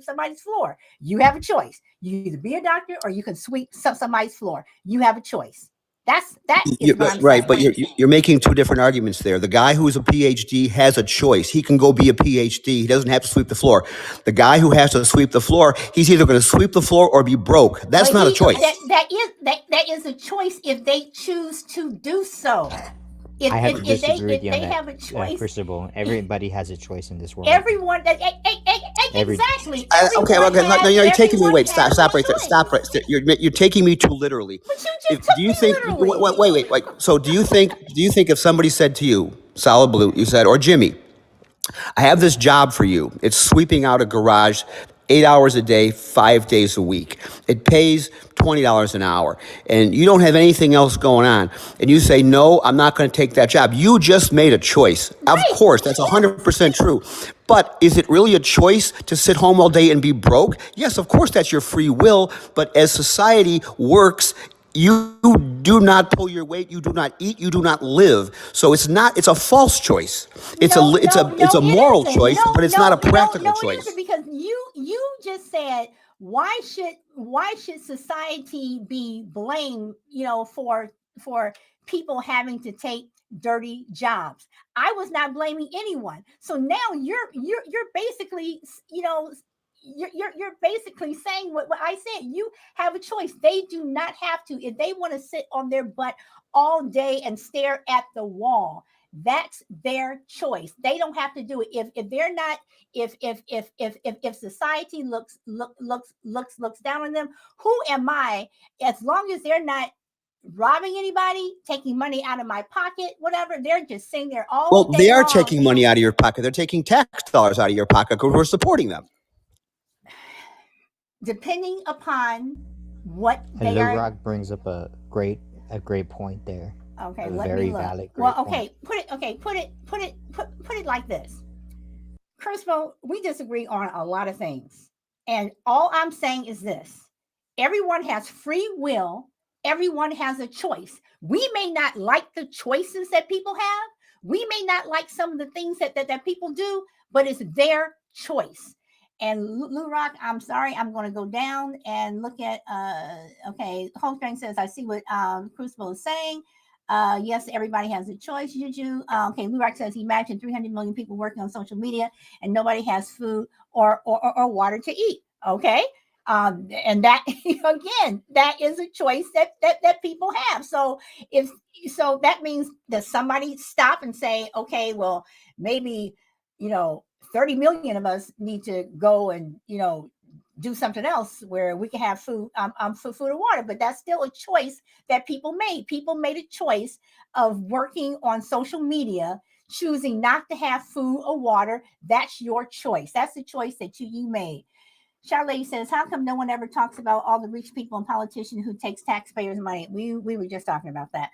somebody's floor. You have a choice. You either be a doctor or you can sweep somebody's floor. You have a choice. That is what I'm right, saying. But you're making two different arguments there. The guy who's a PhD has a choice. He can go be a PhD. He doesn't have to sweep the floor. The guy who has to sweep the floor, he's either going to sweep the floor or be broke. That's not a choice. That is a choice if they choose to do so. I have to disagree with you on that. Have a choice, first of all, everybody has a choice in this world. Everyone, exactly. Okay, no, you're taking me. Wait, stop right there. Stop right there. You're taking me too literally. But you just took me literally. Wait. So do you think if somebody said to you, Solid Blue, you said, or Jimmy, I have this job for you. It's sweeping out a garage 8 hours a day, 5 days a week. It pays $20 an hour, and you don't have anything else going on, and you say, no, I'm not going to take that job. You just made a choice. Right. Of course, that's 100% true. But is it really a choice to sit home all day and be broke? Yes, of course, that's your free will. But as society works, you do not pull your weight. You do not eat. You do not live. So it's a false choice. It's a moral choice, but it's not a practical choice. Because you just said why should society be blamed? For people having to take dirty jobs. I was not blaming anyone. So now you're basically you're basically saying what I said. You have a choice. They do not have to. If they want to sit on their butt all day and stare at the wall, that's their choice. They don't have to do it. If they're not, if society looks down on them, who am I? As long as they're not robbing anybody, taking money out of my pocket, whatever, they're just sitting there all day. Well, they are taking money out of your pocket. They're taking tax dollars out of your pocket because we're supporting them. Depending upon what they are. Rock brings up a great point there. Okay, very valid. Well, okay, put it like this. Crispo, we disagree on a lot of things, and all I'm saying is this: everyone has free will Everyone has a choice. We may not like the choices that people have. We may not like some of the things that people do, but it's their choice. And Lou Rock, I'm sorry, I'm going to go down and look at. Okay, Holmstring says, I see what Crucible is saying. Yes, everybody has a choice. Juju. Okay, Lou Rock says, imagine 300 million people working on social media and nobody has food or water to eat. Okay, and that again, that is a choice that people have. So if so, that means that somebody stop and say, okay, well, maybe 30 million of us need to go and do something else where we can have food and water. But that's still a choice that people made. People made a choice of working on social media, choosing not to have food or water. That's your choice. That's the choice that you made. Charlotte says, "How come no one ever talks about all the rich people and politicians who takes taxpayers' money?" We were just talking about that.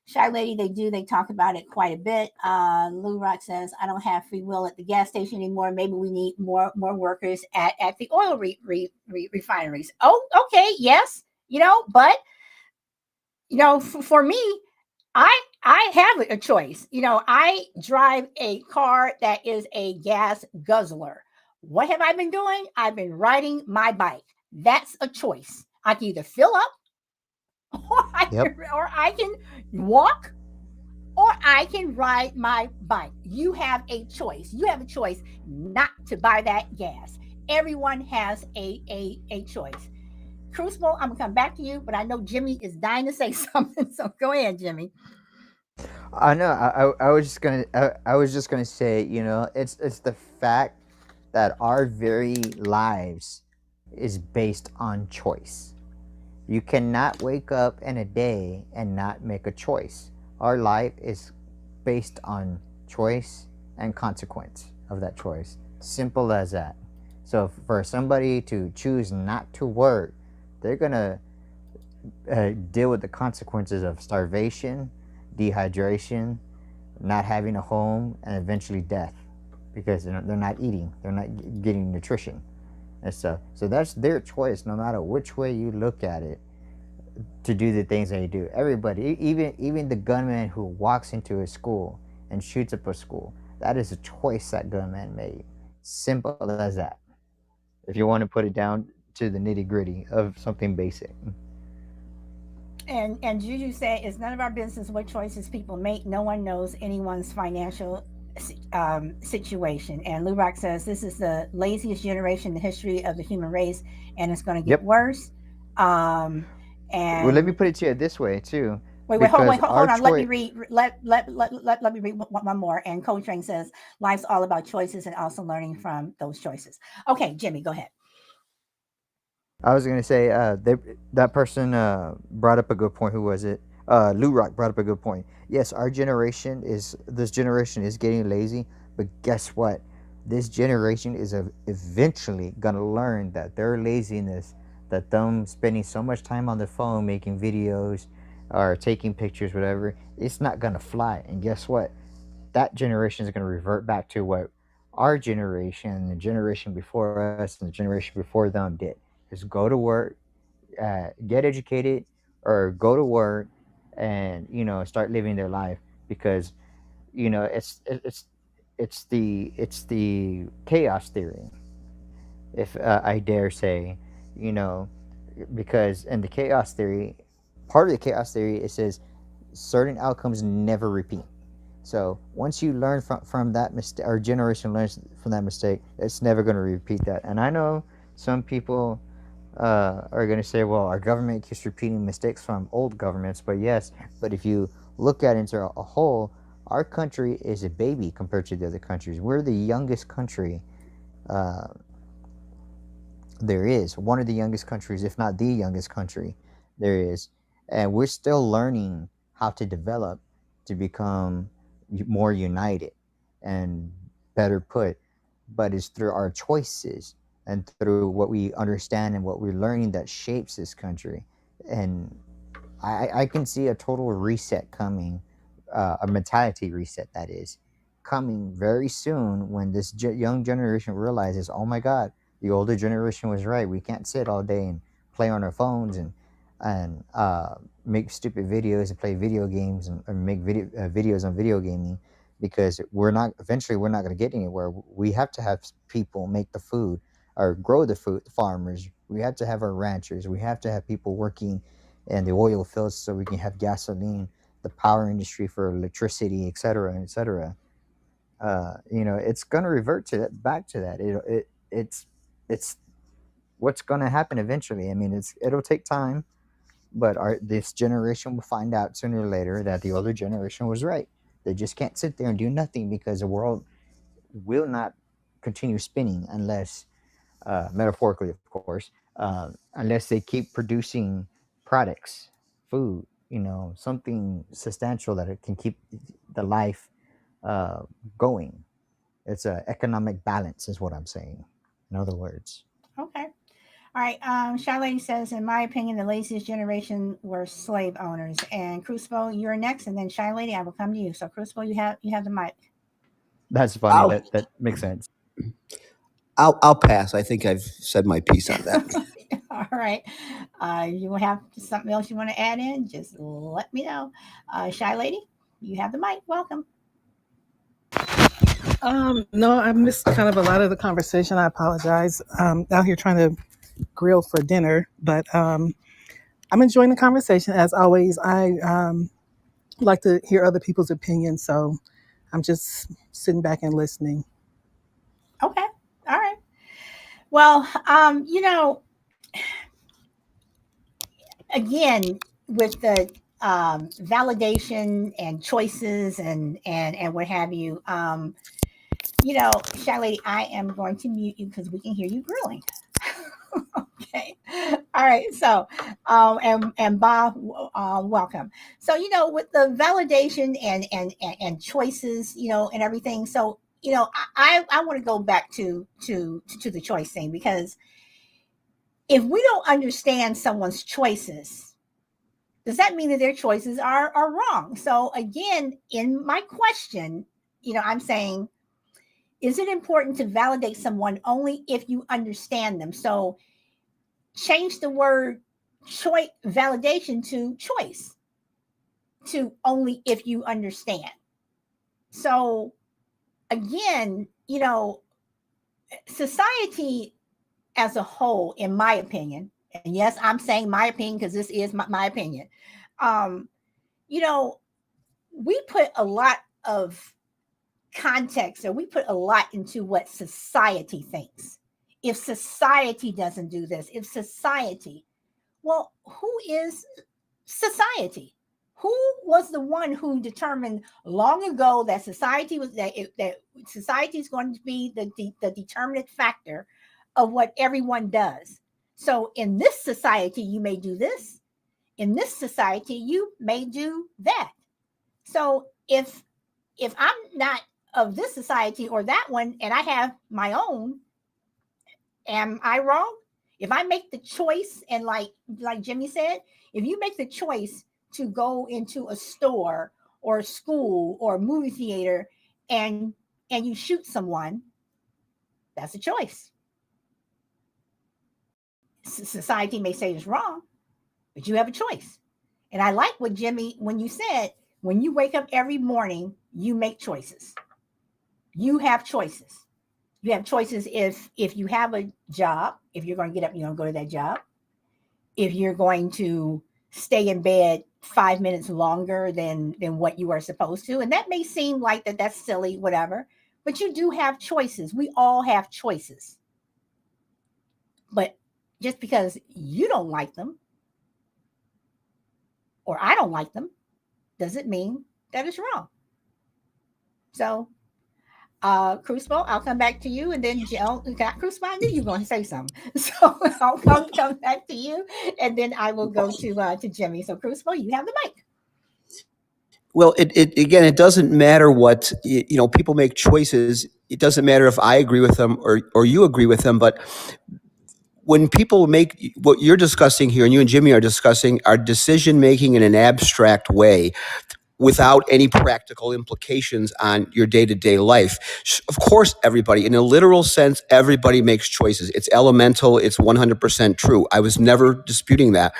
Shy Lady, they do. They talk about it quite a bit. Lou Rock says, "I don't have free will at the gas station anymore. Maybe we need more workers at the oil refineries." Oh, okay, yes, but for me, I have a choice. I drive a car that is a gas guzzler. What have I been doing? I've been riding my bike. That's a choice. I can either fill up Yep. or I can walk or I can ride my bike. You have a choice. You have a choice not to buy that gas. Everyone has a choice. Crucible, I'm gonna come back to you, but I know Jimmy is dying to say something. So go ahead, Jimmy. I know. I was just gonna say, it's the fact that our very lives is based on choice. You cannot wake up in a day and not make a choice. Our life is based on choice and consequence of that choice. Simple as that. So for somebody to choose not to work, they're gonna deal with the consequences of starvation, dehydration, not having a home, and eventually death because they're not eating, they're not getting nutrition and stuff. So that's their choice, no matter which way you look at it, to do the things they do. Everybody, even the gunman who walks into a school and shoots up a school, that is a choice that gunman made. Simple as that. If you want to put it down to the nitty gritty of something basic. And Juju said, "It's none of our business what choices people make. No one knows anyone's financial situation." And Lubach says, "This is the laziest generation in the history of the human race, and it's going to get Yep. worse." Um, Well, let me and put it to you this way too, wait, because our hold on. Let me choice. read. Let me read one more. And Coach Train says, "Life's all about choices and also learning from those choices." Okay, Jimmy, go ahead. I was gonna say that person brought up a good point. Who was it? Lou Rock brought up a good point. Yes, our generation is this generation is getting lazy, but guess what? This generation is eventually gonna learn that their laziness, that them spending so much time on the phone making videos or taking pictures, whatever, it's not gonna fly. And guess what? That generation is gonna revert back to what our generation, the generation before us, and the generation before them did. Is go to work, get educated, or go to work and start living their life because it's the chaos theory, if I dare say, you know because in the chaos theory, part of the chaos theory, it says certain outcomes never repeat. So once you learn from that mistake, our generation learns from that mistake, it's never going to repeat that. And I know some people are going to say, well, our government keeps repeating mistakes from old governments. But yes, but if you look at it into a whole, our country is a baby compared to the other countries. We're the youngest country uh, there is, one of the youngest countries, if not the youngest country there is. And we're still learning how to develop to become more united and better put. But it's through our choices and through what we understand and what we're learning that shapes this country. And I can see a total reset coming, a mentality reset that is coming very soon when this young generation realizes, oh my God, the older generation was right. We can't sit all day and play on our phones and and make stupid videos and play video games and make videos on video gaming, because we're not going to get anywhere. We have to have people make the food or grow the food, farmers. We have to have our ranchers. We have to have people working in the oil fields so we can have gasoline, the power industry for electricity, etc., etc. It's going to revert to that, back to that. It's what's going to happen eventually. I mean, it'll take time, but this generation will find out sooner or later that the older generation was right. They just can't sit there and do nothing, because the world will not continue spinning unless, metaphorically, of course, unless they keep producing products, food, something substantial that it can keep the life uh, going. It's a economic balance, is what I'm saying. In other words. Okay. All right. Shy Lady says, in my opinion, the laziest generation were slave owners. And Crucible, you're next, and then Shy Lady, I will come to you. So Crucible, you have the mic. That's funny. I'll That makes sense. I'll pass. I think I've said my piece on that. All right. You will have something else you want to add in? Just let me know. Shy Lady, you have the mic. Welcome. No, I missed kind of a lot of the conversation. I apologize. Out here trying to grill for dinner, but I'm enjoying the conversation as always. I like to hear other people's opinions, so I'm just sitting back and listening. Okay. All right. Well, again, with the validation and choices and what have you, Shy Lady, I am going to mute you because we can hear you grilling. Okay. All right. So, and Bob, welcome. So, with the validation and choices, and everything. So, I want to go back to the choice thing, because if we don't understand someone's choices, does that mean that their choices are wrong? So again, in my question, I'm saying, is it important to validate someone only if you understand them? So change the word choice validation to choice, to only if you understand. So again, society as a whole, in my opinion, and yes, I'm saying my opinion because this is my opinion. Um, you know, we put a lot of context, or we put a lot into what society thinks. If society doesn't do this, if society, well, who is society? Who was the one who determined long ago that society was that society is going to be the determinant factor of what everyone does? So in this society, you may do this. In this society, you may do that. So if I'm not of this society or that one, and I have my own, am I wrong? If I make the choice, and like Jimmy said, if you make the choice to go into a store or a school or a movie theater and you shoot someone, that's a choice. Society may say it's wrong, but you have a choice. And I like what Jimmy, when you said, when you wake up every morning, you make choices. You have choices. You have choices if you have a job, if you're going to get up, go to that job. If you're going to stay in bed 5 minutes longer than what you are supposed to, and that may seem like that's silly, whatever, but you do have choices. We all have choices. But just because you don't like them or I don't like them doesn't mean that it's wrong. So Crucible, I'll come back to you, and then Jill. Crucible, I knew you were going to say something, so I'll come back to you, and then I will go to Jimmy. So Crucible, you have the mic. Well, it again, it doesn't matter what people make choices. It doesn't matter if I agree with them or you agree with them. But when people make what you're discussing here, and you and Jimmy are discussing, are decision making in an abstract way. without any practical implications on your day-to-day life. Of course, everybody, in a literal sense, everybody makes choices. It's elemental, it's 100% true. I was never disputing that.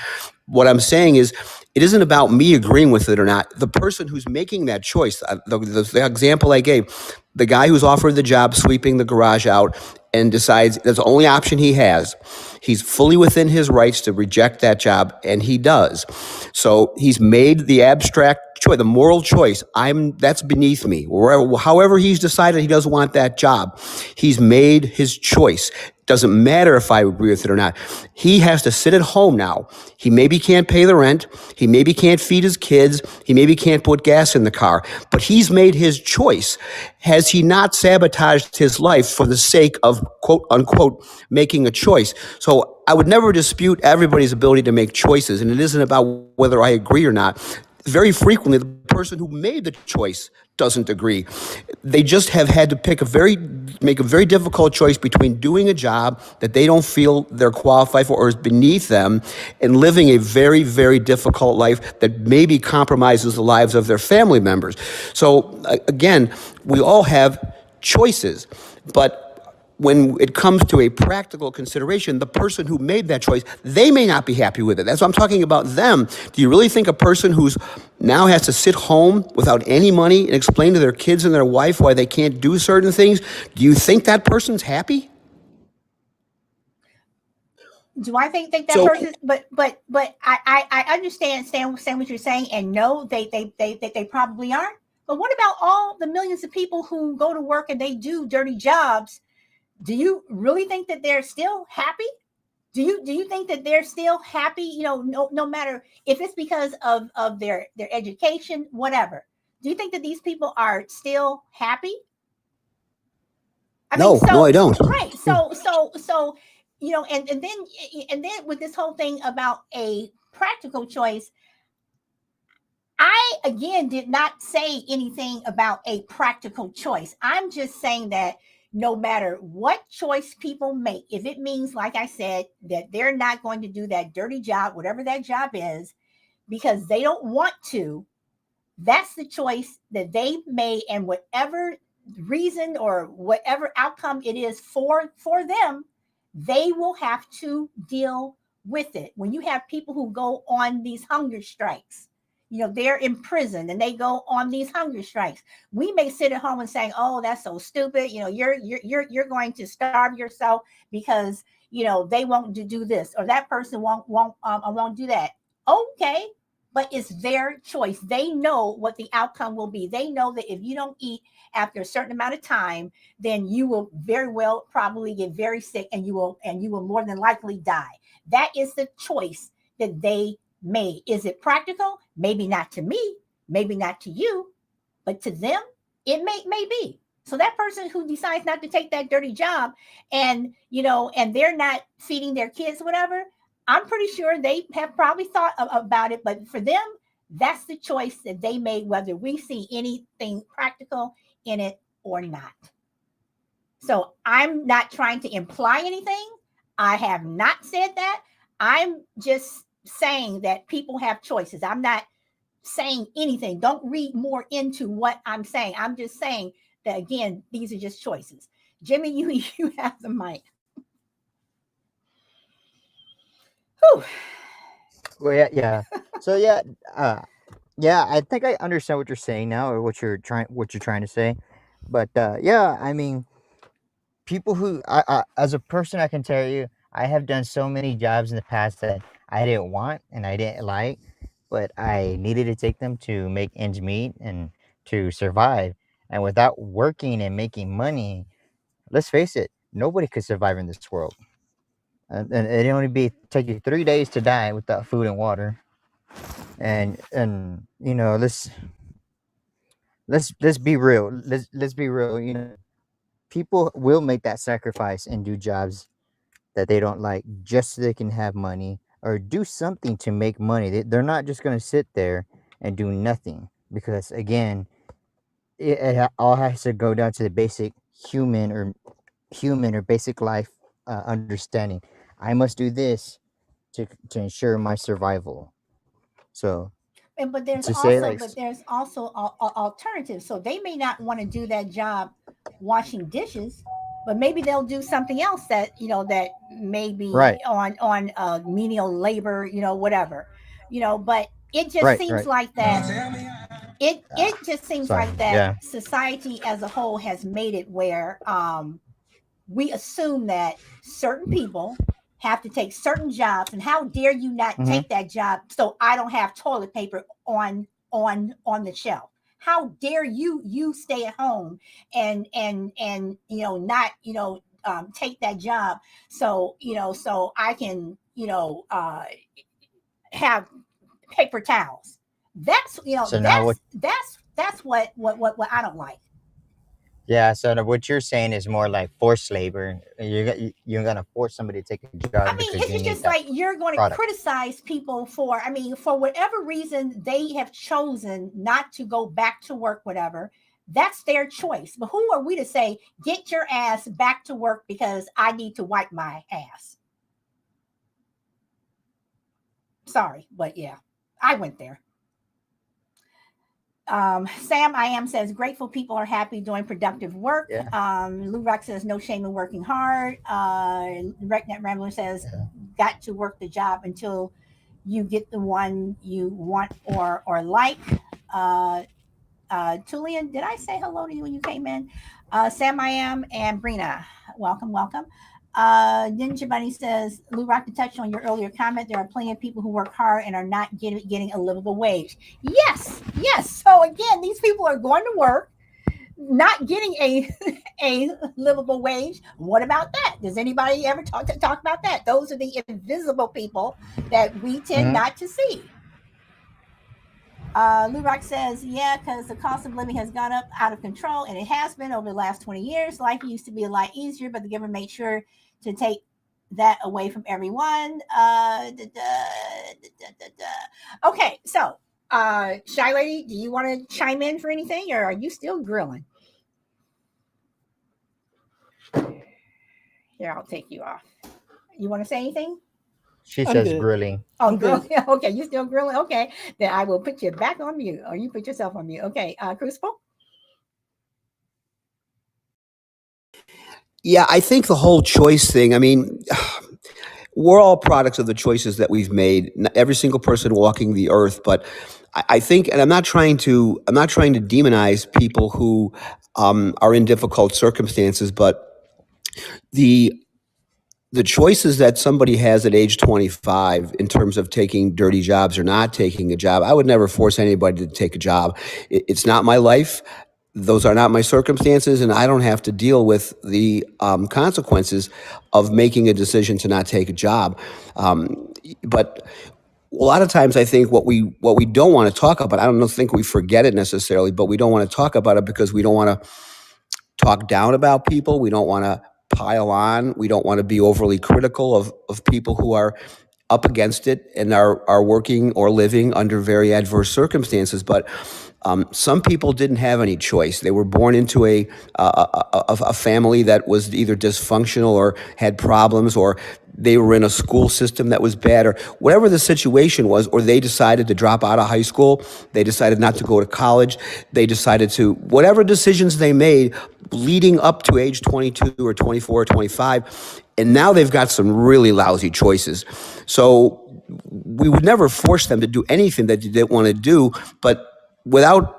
What I'm saying is, it isn't about me agreeing with it or not. The person who's making that choice, the example I gave, the guy who's offered the job sweeping the garage out and decides that's the only option he has, he's fully within his rights to reject that job, and he does. So he's made the abstract choice, the moral choice. That's beneath me. However he's decided he doesn't want that job, he's made his choice. Doesn't matter if I agree with it or not. He has to sit at home now. He maybe can't pay the rent. He maybe can't feed his kids. He maybe can't put gas in the car. But he's made his choice. Has he not sabotaged his life for the sake of, quote unquote, making a choice? So I would never dispute everybody's ability to make choices, and it isn't about whether I agree or not. Very frequently, the person who made the choice doesn't agree. They just have had to make a very difficult choice between doing a job that they don't feel they're qualified for or is beneath them, and living a very, very difficult life that maybe compromises the lives of their family members. So again, we all have choices, but when it comes to a practical consideration, the person who made that choice, they may not be happy with it. That's what I'm talking about them. Do you really think a person who's now has to sit home without any money and explain to their kids and their wife why they can't do certain things, do you think that person's happy? Do I think that So person? But I understand what you're saying, and no, they probably aren't. But what about all the millions of people who go to work and they do dirty jobs? Do you really think that they're still happy? Do you think that they're still happy? No matter if it's because of their education, whatever. Do you think that these people are still happy? I mean, no, I so don't. right, so and then with this whole thing about a practical choice, I again did not say anything about a practical choice. I'm just saying that no matter what choice people make, if it means, like I said, that they're not going to do that dirty job, whatever that job is, because they don't want to, that's the choice that they made, and whatever reason or whatever outcome it is for them, they will have to deal with it. When you have people who go on these hunger strikes, they're in prison and they go on these hunger strikes. We may sit at home and say, "Oh, that's so stupid." You're going to starve yourself because they won't do this, or that person won't do that. Okay, but it's their choice. They know what the outcome will be. They know that if you don't eat after a certain amount of time, then you will very well probably get very sick, and you will more than likely die. That is the choice that they made. Is it practical? Maybe not to me, maybe not to you, but to them, it may be. So that person who decides not to take that dirty job, and they're not feeding their kids, whatever, I'm pretty sure they have probably thought about it, but for them, that's the choice that they made, whether we see anything practical in it or not. So I'm not trying to imply anything. I have not said that. I'm just saying that people have choices. I'm not saying anything. Don't read more into what I'm saying. I'm just saying that, again, these are just choices. Jimmy, you have the mic. Whew. Well, yeah. So yeah, uh, yeah. I think I understand what you're saying now, or what you're trying to say. But yeah, I mean, people who as a person, I can tell you, I have done so many jobs in the past that I didn't want and I didn't like, but I needed to take them to make ends meet and to survive. And without working and making money, let's face it, nobody could survive in this world. And it'd only be take you 3 days to die without food and water. And let's be real. Let's be real. People will make that sacrifice and do jobs that they don't like just so they can have money or do something to make money. They're not just going to sit there and do nothing because, again, it all has to go down to the basic human or basic life understanding. I must do this to ensure my survival. So, And but there's To say also like, but there's also alternatives. So they may not want to do that job washing dishes, but maybe they'll do something else that that may be right, on menial labor, whatever, But it just right, seems right. like that. It just seems Sorry. like that Yeah. society as a whole has made it where we assume that certain people have to take certain jobs, and how dare you not Hmm. take that job so I don't have toilet paper on the shelf. How dare you stay at home and not take that job so I can have paper towels. That's So now what? that's what I don't like. Yeah. So what you're saying is more like forced labor. You're gonna force somebody to take a job I mean, because you it's need just that like you're going to product. criticize people for, I mean, for whatever reason they have chosen not to go back to work, whatever. That's their choice. But who are we to say, get your ass back to work because I need to wipe my ass? Sorry, but yeah, I went there. Sam I am says grateful people are happy doing productive work. Yeah. Lou Rock says no shame in working hard. Recnet Rambler says Yeah. got to work the job until you get the one you want or like. Uh, Tulian, did I say hello to you when you came in? Sam I am and Brina, welcome, welcome. Ninja Bunny says, Lou Rock, to touch on your earlier comment, there are plenty of people who work hard and are not getting a livable wage. Yes, yes. So again, these people are going to work, not getting a livable wage. What about that? Does anybody ever talk about that? Those are the invisible people that we tend Hmm. not to see. Lou Rock says, yeah, because the cost of living has gone up out of control, and it has been over the last 20 years. Life used to be a lot easier, but the government made sure to take that away from everyone. Okay, so, Shy Lady, do you want to chime in for anything, or are you still grilling? Here, I'll take you off. You want to say anything? She I'm says good. grilling. Oh, I'm good. okay, you still grilling? Okay, then I will put you back on mute, or you put yourself on mute. Okay, Crucible? Yeah, I think the whole choice thing, I mean, we're all products of the choices that we've made. Every single person walking the earth, but I think, and I'm not trying to demonize people who are in difficult circumstances, but the the choices that somebody has at age 25 in terms of taking dirty jobs or not taking a job, I would never force anybody to take a job. It's not my life. Those are not my circumstances, and I don't have to deal with the consequences of making a decision to not take a job. But a lot of times, I think what we don't want to talk about, I don't think we forget it necessarily, but we don't want to talk about it because we don't want to talk down about people. We don't want to pile on. We don't want to be overly critical of people who are up against it and are working or living under very adverse circumstances. But some people didn't have any choice. They were born into a family that was either dysfunctional or had problems, or they were in a school system that was bad, or whatever the situation was, or they decided to drop out of high school. They decided not to go to college. They decided to, whatever decisions they made leading up to age 22 or 24 or 25, and now they've got some really lousy choices. So we would never force them to do anything that they didn't want to do, but without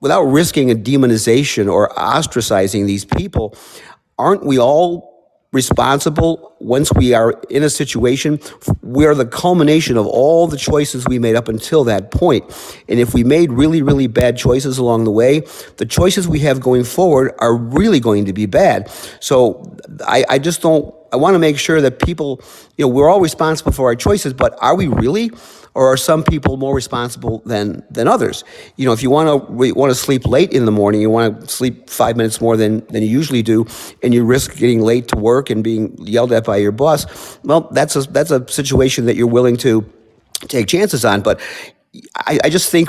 risking a demonization or ostracizing these people, aren't we all responsible once we are in a situation? We are the culmination of all the choices we made up until that point. And if we made really, really bad choices along the way, the choices we have going forward are really going to be bad. So I just don't, I want to make sure that people, we're all responsible for our choices, but are we really? Or are some people more responsible than others? If you want to sleep late in the morning, you want to sleep 5 minutes more than you usually do, and you risk getting late to work and being yelled at by your boss. Well, that's a situation that you're willing to take chances on. But I just think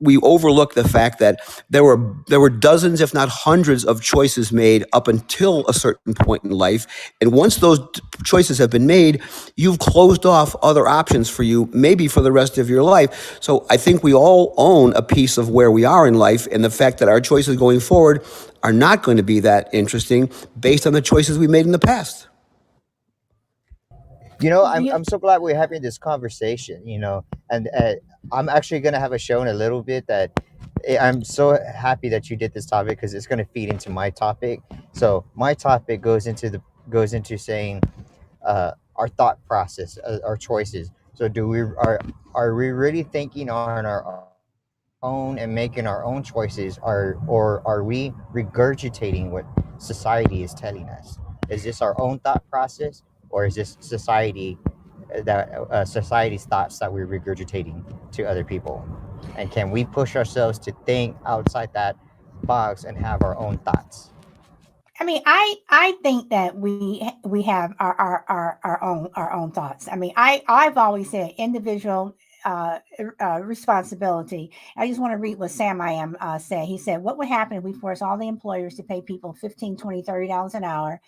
we overlook the fact that there were dozens, if not hundreds, of choices made up until a certain point in life, and once those choices have been made, you've closed off other options for you, maybe for the rest of your life. So I think we all own a piece of where we are in life, and the fact that our choices going forward are not going to be that interesting based on the choices we made in the past. You, I'm so glad we're having this conversation. And I'm actually gonna have a show in a little bit that I'm so happy that you did this topic because it's gonna feed into my topic. So my topic goes into saying our thought process, our choices. So are we really thinking on our own and making our own choices, or are we regurgitating what society is telling us? Is this our own thought process, or is this society's thoughts that we're regurgitating to other people? And can we push ourselves to think outside that box and have our own thoughts? I mean, I think that we have our own thoughts. I mean, I've always said individual responsibility. I just want to read what Sam I am said. He said, "What would happen if we force all the employers to pay people 15, 20, $30 an hour?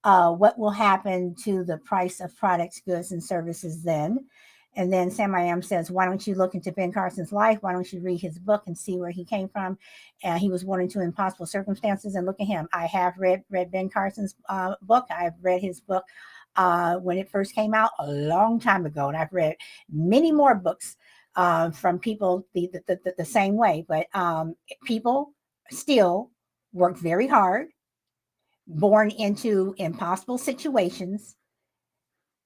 What will happen to the price of products, goods, and services then?" And then Sam I am says, "Why don't you look into Ben Carson's life? Why don't you read his book and see where he came from? He was born into impossible circumstances, and look at him." I have read Ben Carson's book. I've read his book when it first came out a long time ago, and I've read many more books from people the same way. But people still work very hard, born into impossible situations,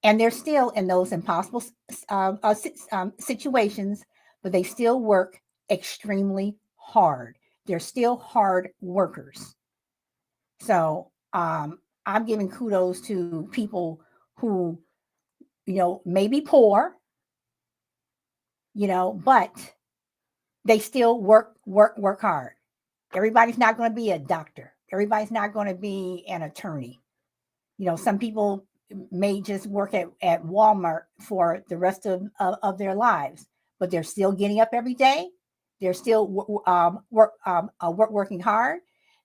and they're still in those impossible situations, but they still work extremely hard. They're still hard workers. So I'm giving kudos to people who, may be poor, but they still work hard. Everybody's not going to be a doctor. Everybody's not going to be an attorney. Some people may just work at Walmart for the rest of their lives, but they're still getting up every day. They're still working hard.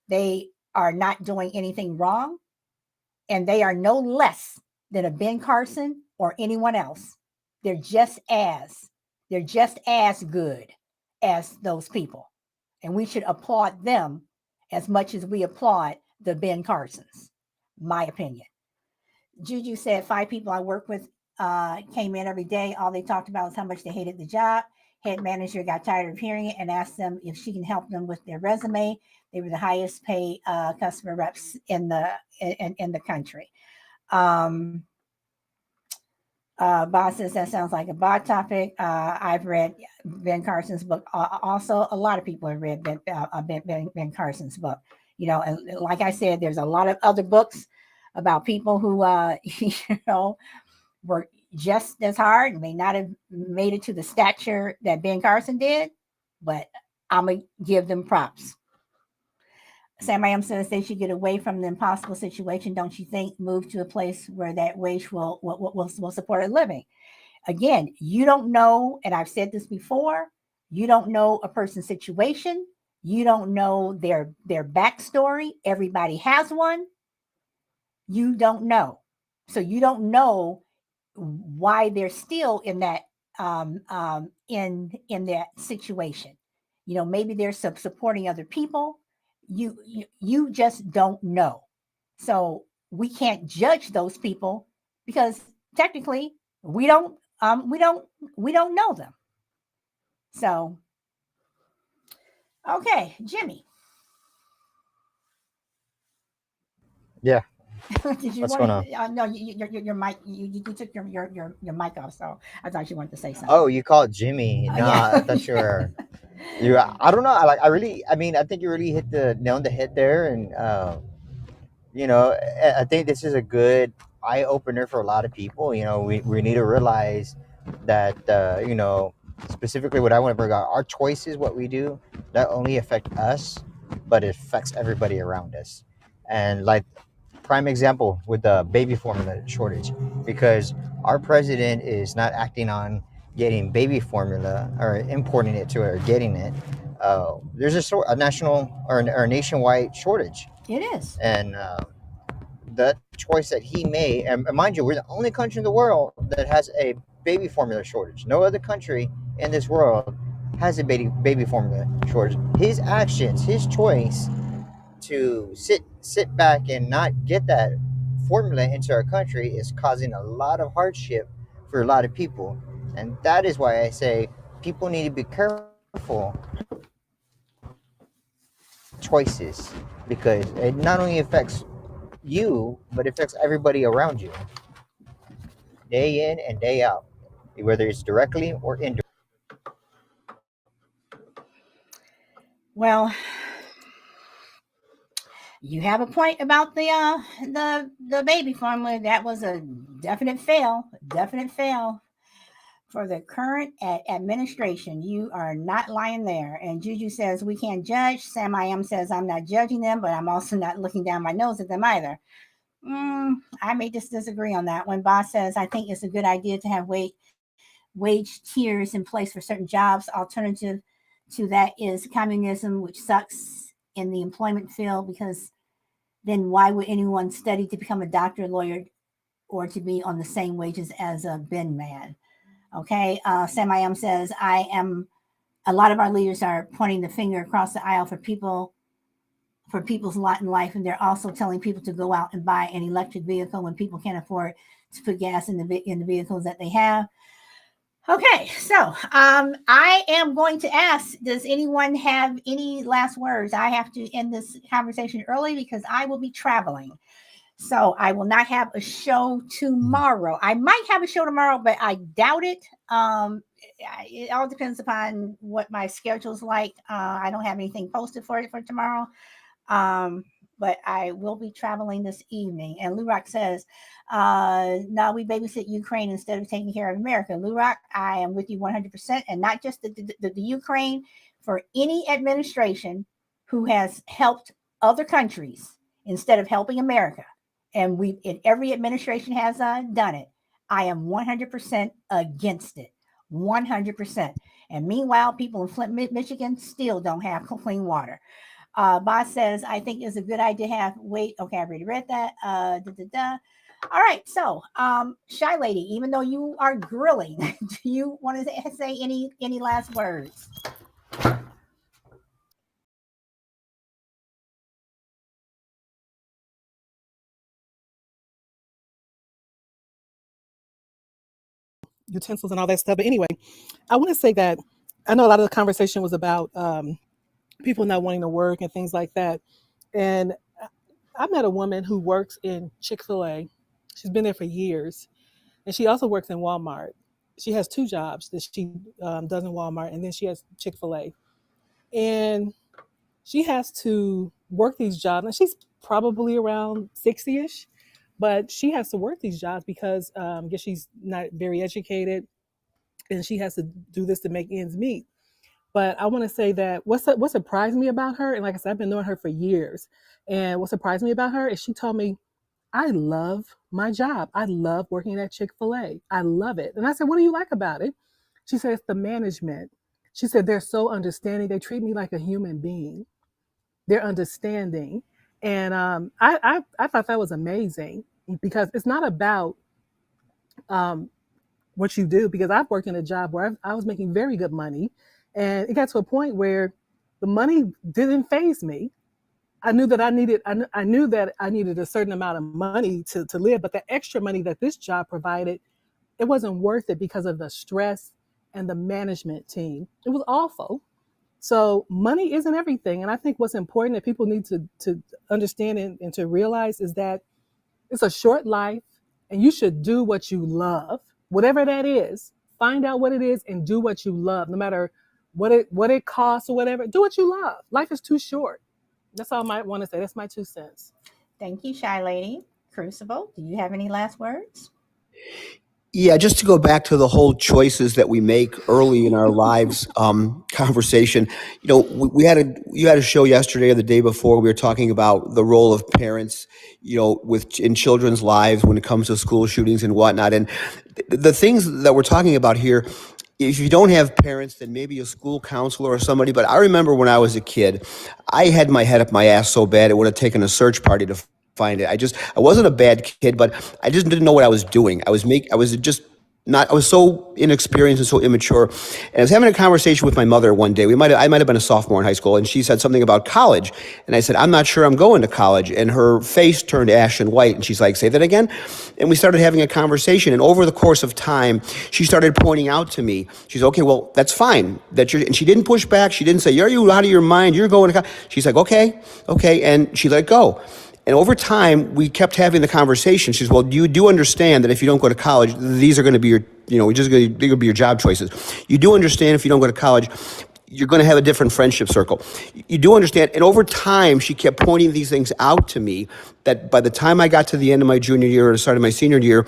They are not doing anything wrong, and they are no less than a Ben Carson or anyone else. They're just as they're just as good as those people, and we should applaud them as much as we applaud the Ben Carsons. My opinion. Juju said 5 people I work with came in every day. All they talked about was how much they hated the job. Head manager got tired of hearing it and asked them if she can help them with their resume. They were the highest paid customer reps in the country. Um, Bob says that sounds like a bot topic. I've read Ben Carson's book. Also, a lot of people have read Ben Carson's book. And like I said, there's a lot of other books about people who, were just as hard and may not have made it to the stature that Ben Carson did, but I'm going to give them props. Sam I am says they should get away from the impossible situation, don't you think? Move to a place where that wage will support a living. Again, you don't know, and I've said this before, you don't know a person's situation. You don't know their backstory. Everybody has one. You don't know. So you don't know why they're still in that in that situation. Maybe they're supporting other people. You just don't know. So we can't judge those people because technically we don't know them. So okay, Jimmy, Yeah, did you what's want going on? to? No, your mic. You took your mic off, so I thought you wanted to say Oh, something. you called Jimmy? Yeah. Nah, I thought you were. You, I don't know. I mean, I think you really hit the nail on the head there, and I think this is a good eye opener for a lot of people. We need to realize that specifically what I want to bring out, our choices, what we do, not only affect us, but it affects everybody around us. And like prime example with the baby formula shortage, because our president is not acting on getting baby formula or importing it to it or getting it, there's a national or a nationwide shortage. It is. And the choice that he made, and mind you, we're the only country in the world that has a baby formula shortage. No other country in this world has a baby formula shortage. His actions, his choice to sit back and not get that formula into our country is causing a lot of hardship for a lot of people. And that is why I say people need to be careful choices, because it not only affects you, but it affects everybody around you, day in and day out, whether it's directly or indirectly. Well, you have a point about the baby formula. That was a definite fail. Definite fail for the current administration. You are not lying there. And Juju says we can't judge. Sam I am says I'm not judging them, but I'm also not looking down my nose at them either. I may just disagree on that one. Boss says I think it's a good idea to have wage tiers in place for certain jobs. Alternative to that is communism, which sucks in the employment field, because then why would anyone study to become a doctor, lawyer, or to be on the same wages as a bin man? Okay. Sam I am says I am. A lot of our leaders are pointing the finger across the aisle for people's lot in life, and they're also telling people to go out and buy an electric vehicle when people can't afford to put gas in the vehicles that they have. Okay, so I am going to ask, does anyone have any last words? I have to end this conversation early because I will be traveling. So I will not have a show tomorrow. I might have a show tomorrow, but I doubt it. It all depends upon what my schedule's like. I don't have anything posted for it for tomorrow. But I will be traveling this evening. And Lurock says, now we babysit Ukraine instead of taking care of America. Lurock, I am with you 100%. And not just the Ukraine, for any administration who has helped other countries instead of helping America. And every administration has done it. I am 100% against it. 100%. And meanwhile, people in Flint, Michigan still don't have clean water. Boss says, I think it's a good idea to have wait. Okay, I already read that. All right. So, Shy Lady, even though you are grilling, do you want to say any last words? Utensils and all that stuff. But anyway, I want to say that I know a lot of the conversation was about people not wanting to work and things like that. And I met a woman who works in Chick-fil-A. She's been there for years. And she also works in Walmart. She has two jobs that she does in Walmart, and then she has Chick-fil-A. And she has to work these jobs. And she's probably around 60-ish. But she has to work these jobs because I guess she's not very educated, and she has to do this to make ends meet. But I want to say that what surprised me about her, and like I said, I've been knowing her for years, and what surprised me about her is she told me, I love my job. I love working at Chick-fil-A. I love it. And I said, what do you like about it? She said, it's the management. She said, they're so understanding. They treat me like a human being. They're understanding. And I thought that was amazing, because it's not about what you do, because I've worked in a job where I was making very good money, and it got to a point where the money didn't faze me. I knew that I needed a certain amount of money to live, but the extra money that this job provided, it wasn't worth it because of the stress and the management team. It was awful. So money isn't everything. And I think what's important that people need to understand and to realize is that it's a short life, and you should do what you love, whatever that is. Find out what it is and do what you love, no matter what it costs or whatever. Do what you love. Life is too short. That's all I might want to say. That's my 2 cents. Thank you, Shy Lady. Crucible, do you have any last words? Yeah, just to go back to the whole choices that we make early in our lives conversation. You know, you had a show yesterday or the day before. We were talking about the role of parents, you know, in children's lives when it comes to school shootings and whatnot. And the things that we're talking about here, if you don't have parents, then maybe a school counselor or somebody. But I remember when I was a kid, I had my head up my ass so bad it would have taken a search party to find it. I wasn't a bad kid, but I just didn't know what I was doing. I was just not. I was so inexperienced and so immature. And I was having a conversation with my mother one day. I might have been a sophomore in high school, and she said something about college. And I said, I'm not sure I'm going to college. And her face turned ashen white, and she's like, say that again. And we started having a conversation. And over the course of time, she started pointing out to me, she's okay, well, that's fine. And she didn't push back. She didn't say, are you out of your mind? You're going to college. She's like, okay. And she let it go. And over time, we kept having the conversation. She says, well, you do understand that if you don't go to college, these are going to be they're going to be your job choices. You do understand if you don't go to college, you're going to have a different friendship circle. You do understand. And over time, she kept pointing these things out to me that by the time I got to the end of my junior year or the start of my senior year,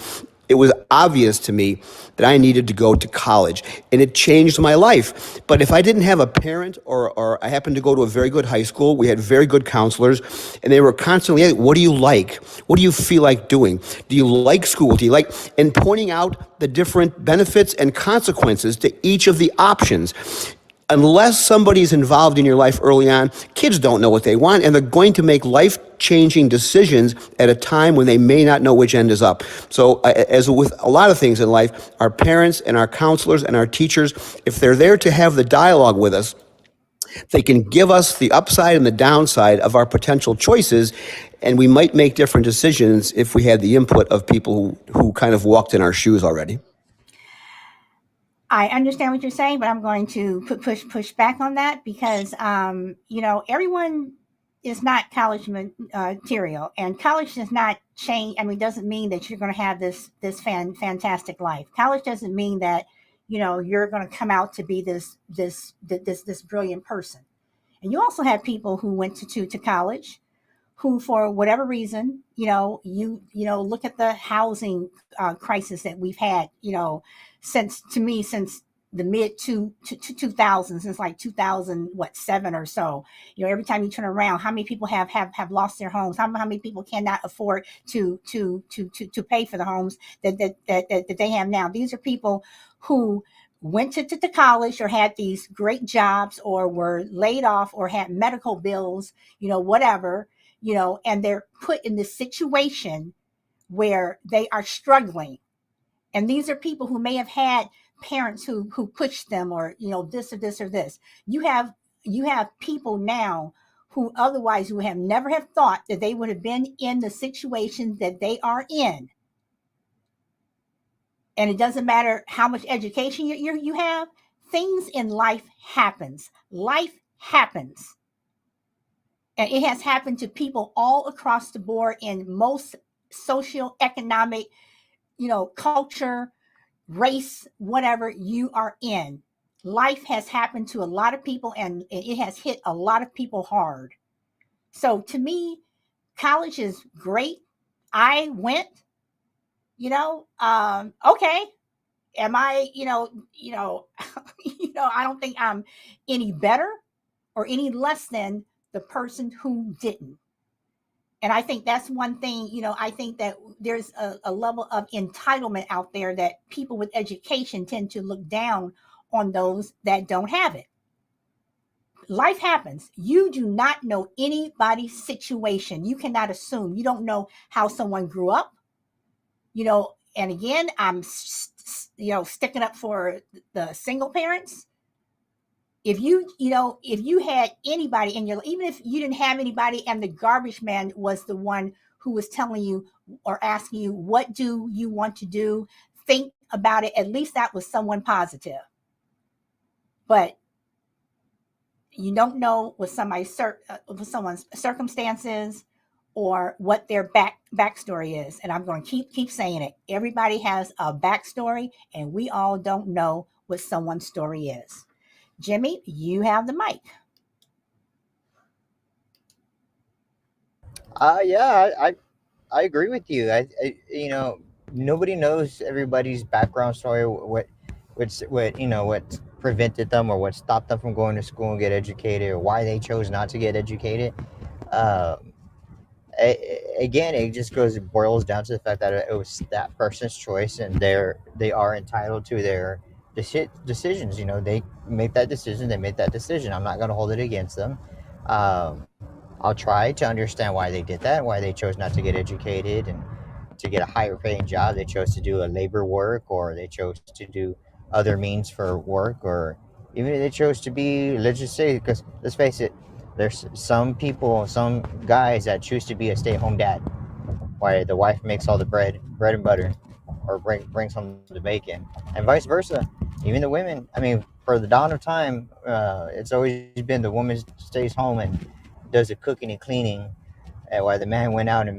it was obvious to me that I needed to go to college, and it changed my life. But if I didn't have a parent, or I happened to go to a very good high school, we had very good counselors, and they were constantly, hey, what do you like? What do you feel like doing? Do you like school? Do you like, and pointing out the different benefits and consequences to each of the options. Unless somebody's involved in your life early on, kids don't know what they want, and they're going to make life-changing decisions at a time when they may not know which end is up. So as with a lot of things in life, our parents and our counselors and our teachers, if they're there to have the dialogue with us, they can give us the upside and the downside of our potential choices, and we might make different decisions if we had the input of people who kind of walked in our shoes already. I understand what you're saying, but I'm going to push back on that because everyone is not college material, and college does not change. I mean, doesn't mean that you're going to have this fantastic life. College doesn't mean that you're going to come out to be this brilliant person. And you also have people who went to college who, for whatever reason, look at the housing crisis that we've had, since the mid 2000s, since like 2000, what, 7 or so. Every time you turn around, how many people have lost their homes? How many people cannot afford to pay for the homes that they have now? These are people who went to college or had these great jobs or were laid off or had medical bills, whatever, and they're put in this situation where they are struggling. And these are people who may have had parents who pushed them, or this or this or this. You have people now who otherwise would have never have thought that they would have been in the situation that they are in. And it doesn't matter how much education you have. Things in life happens. Life happens. And it has happened to people all across the board in most socioeconomic, culture, race, whatever you are in. Life has happened to a lot of people, and it has hit a lot of people hard. So to me, college is great. I went, okay. Am I, I don't think I'm any better or any less than the person who didn't. And I think that's one thing, I think that there's a level of entitlement out there that people with education tend to look down on those that don't have it. Life happens. You do not know anybody's situation. You cannot assume. You don't know how someone grew up, and again, I'm, sticking up for the single parents. If you had anybody in your, even if you didn't have anybody and the garbage man was the one who was telling you or asking you, what do you want to do, think about it, at least that was someone positive. But you don't know what what someone's circumstances or what their backstory is. And I'm going to keep saying it. Everybody has a backstory, and we all don't know what someone's story is. Jimmy, you have the mic. Yeah, I agree with you. Nobody knows everybody's background story, what prevented them or what stopped them from going to school and get educated, or why they chose not to get educated. Um, Again, it just boils down to the fact that it was that person's choice, and they are entitled to their decisions. They make that decision. They made that decision. I'm not going to hold it against them. I'll try to understand why they did that, why they chose not to get educated and to get a higher paying job. They chose to do a labor work, or they chose to do other means for work, or even if they chose to be, let's just say, because let's face it, there's some people, some guys that choose to be a stay at home dad, why the wife makes all the bread and butter, or brings home the bacon, and vice versa. Even the women. I mean, for the dawn of time, it's always been the woman stays home and does the cooking and cleaning, and while the man went out and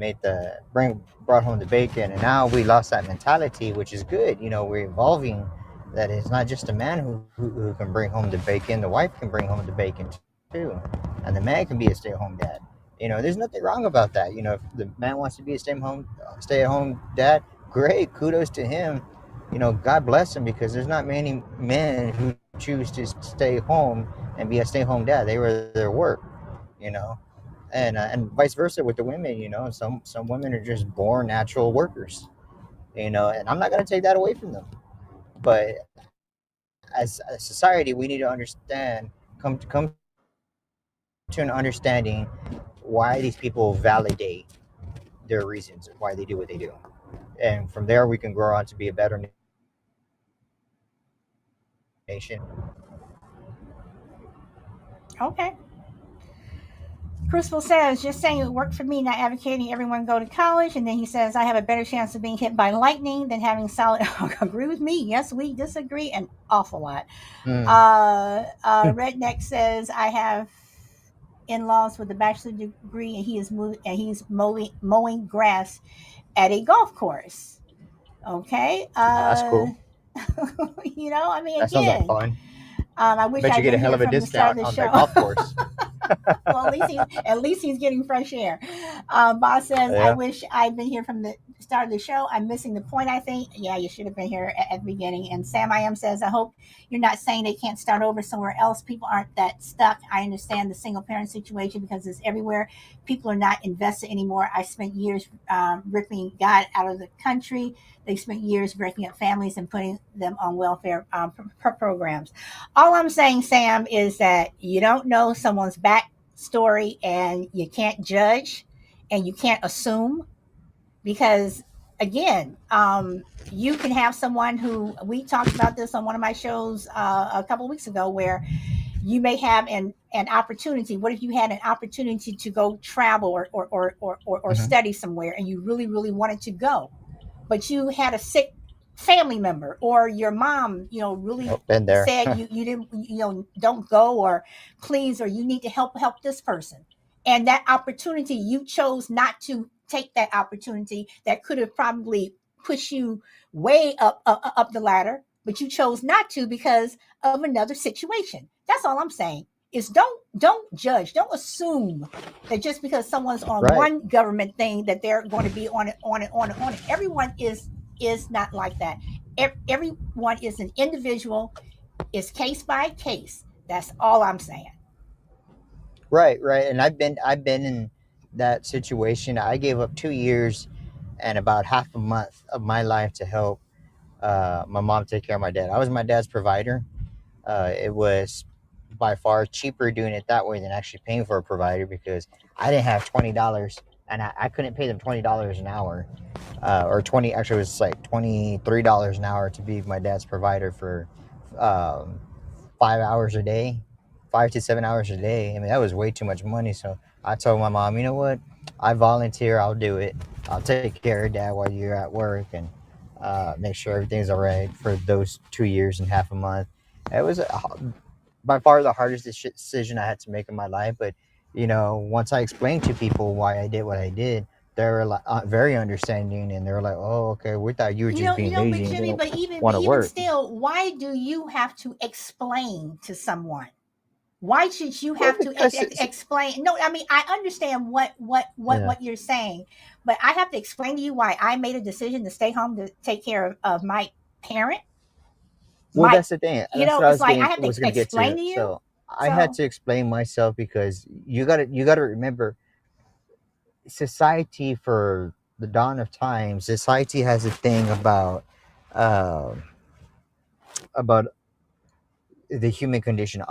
brought home the bacon. And now we lost that mentality, which is good. We're evolving. That it's not just a man who can bring home the bacon. The wife can bring home the bacon too, and the man can be a stay-at-home dad. There's nothing wrong about that. If the man wants to be a stay-at-home dad, great, kudos to him. God bless him, because there's not many men who choose to stay home and be a stay-home dad. They rather work. You know, and vice versa with the women. Some women are just born natural workers. And I'm not going to take that away from them. But as a society, we need to understand, come to an understanding why these people validate their reasons why they do what they do. And from there, we can grow on to be a better nation, and be able to help others as well. Okay. Crucible says, just saying it worked for me, not advocating everyone go to college. And then he says, I have a better chance of being hit by lightning than having solid. Agree with me. Yes, we disagree an awful lot. Redneck says, I have in-laws with a bachelor's degree, and he's mowing grass at a golf course. Okay. That's cool. I mean, That sounds like again, fun. I I wish bet you I'd get a been hell here of a from the start of discount the on that show. golf course. Well, at least he's getting fresh air. Boss says, I Yeah. wish I'd been here from the start of the show. I'm missing the point, I think. Yeah, you should have been here at the beginning. And Sam I am says, I hope you're not saying they can't start over somewhere else. People aren't that stuck. I understand the single parent situation because it's everywhere. People are not invested anymore. I spent years ripping God out of the country. They spent years breaking up families and putting them on welfare programs. All I'm saying, Sam, is that you don't know someone's backstory, and you can't judge and you can't assume, because again, you can have someone who, we talked about this on one of my shows a couple of weeks ago, where you may have an opportunity. What if you had an opportunity to go travel or Hmm. study somewhere, and you really, really wanted to go, but you had a sick family member, or your mom, really Oh, been there. said you didn't, don't go, or please, or you need to help this person. And that opportunity, you chose not to take that opportunity that could have probably pushed you way up the ladder, but you chose not to because of another situation. That's all I'm saying. Is don't judge, don't assume that just because someone's on Right. one government thing that they're going to be on it, on it, on it, on it. Everyone is not like that. Everyone is an individual, is case by case. That's all I'm saying. Right. Right. And I've been in that situation. I gave up 2 years and about half a month of my life to help my mom take care of my dad. I was my dad's provider. It was by far cheaper doing it that way than actually paying for a provider, because I didn't have $20, and I couldn't pay them $20 an hour, or 20. Actually, it was like $23 an hour to be my dad's provider for um, 5 hours a day, 5 to 7 hours a day. I mean, that was way too much money. So I told my mom, you know what? I volunteer. I'll do it. I'll take care of dad while you're at work, and make sure everything's all right for those 2 years and half a month. It was by far the hardest decision I had to make in my life. But once I explained to people why I did what I did, they were like, very understanding, and they were like, "Oh, okay. We thought you were just being But lazy and Jimmy, didn't but want to even work." still, why do you have to explain to someone? Why should you Well, have to because explain? No, I mean, I understand yeah. what you're saying, but I have to explain to you why I made a decision to stay home to take care of my parent. Well, My, that's the thing. That's what I it's like I have to was gonna get explain to. to you. So I had So to explain myself, because you gotta remember, society, for the dawn of time, society has a thing about um about the human condition.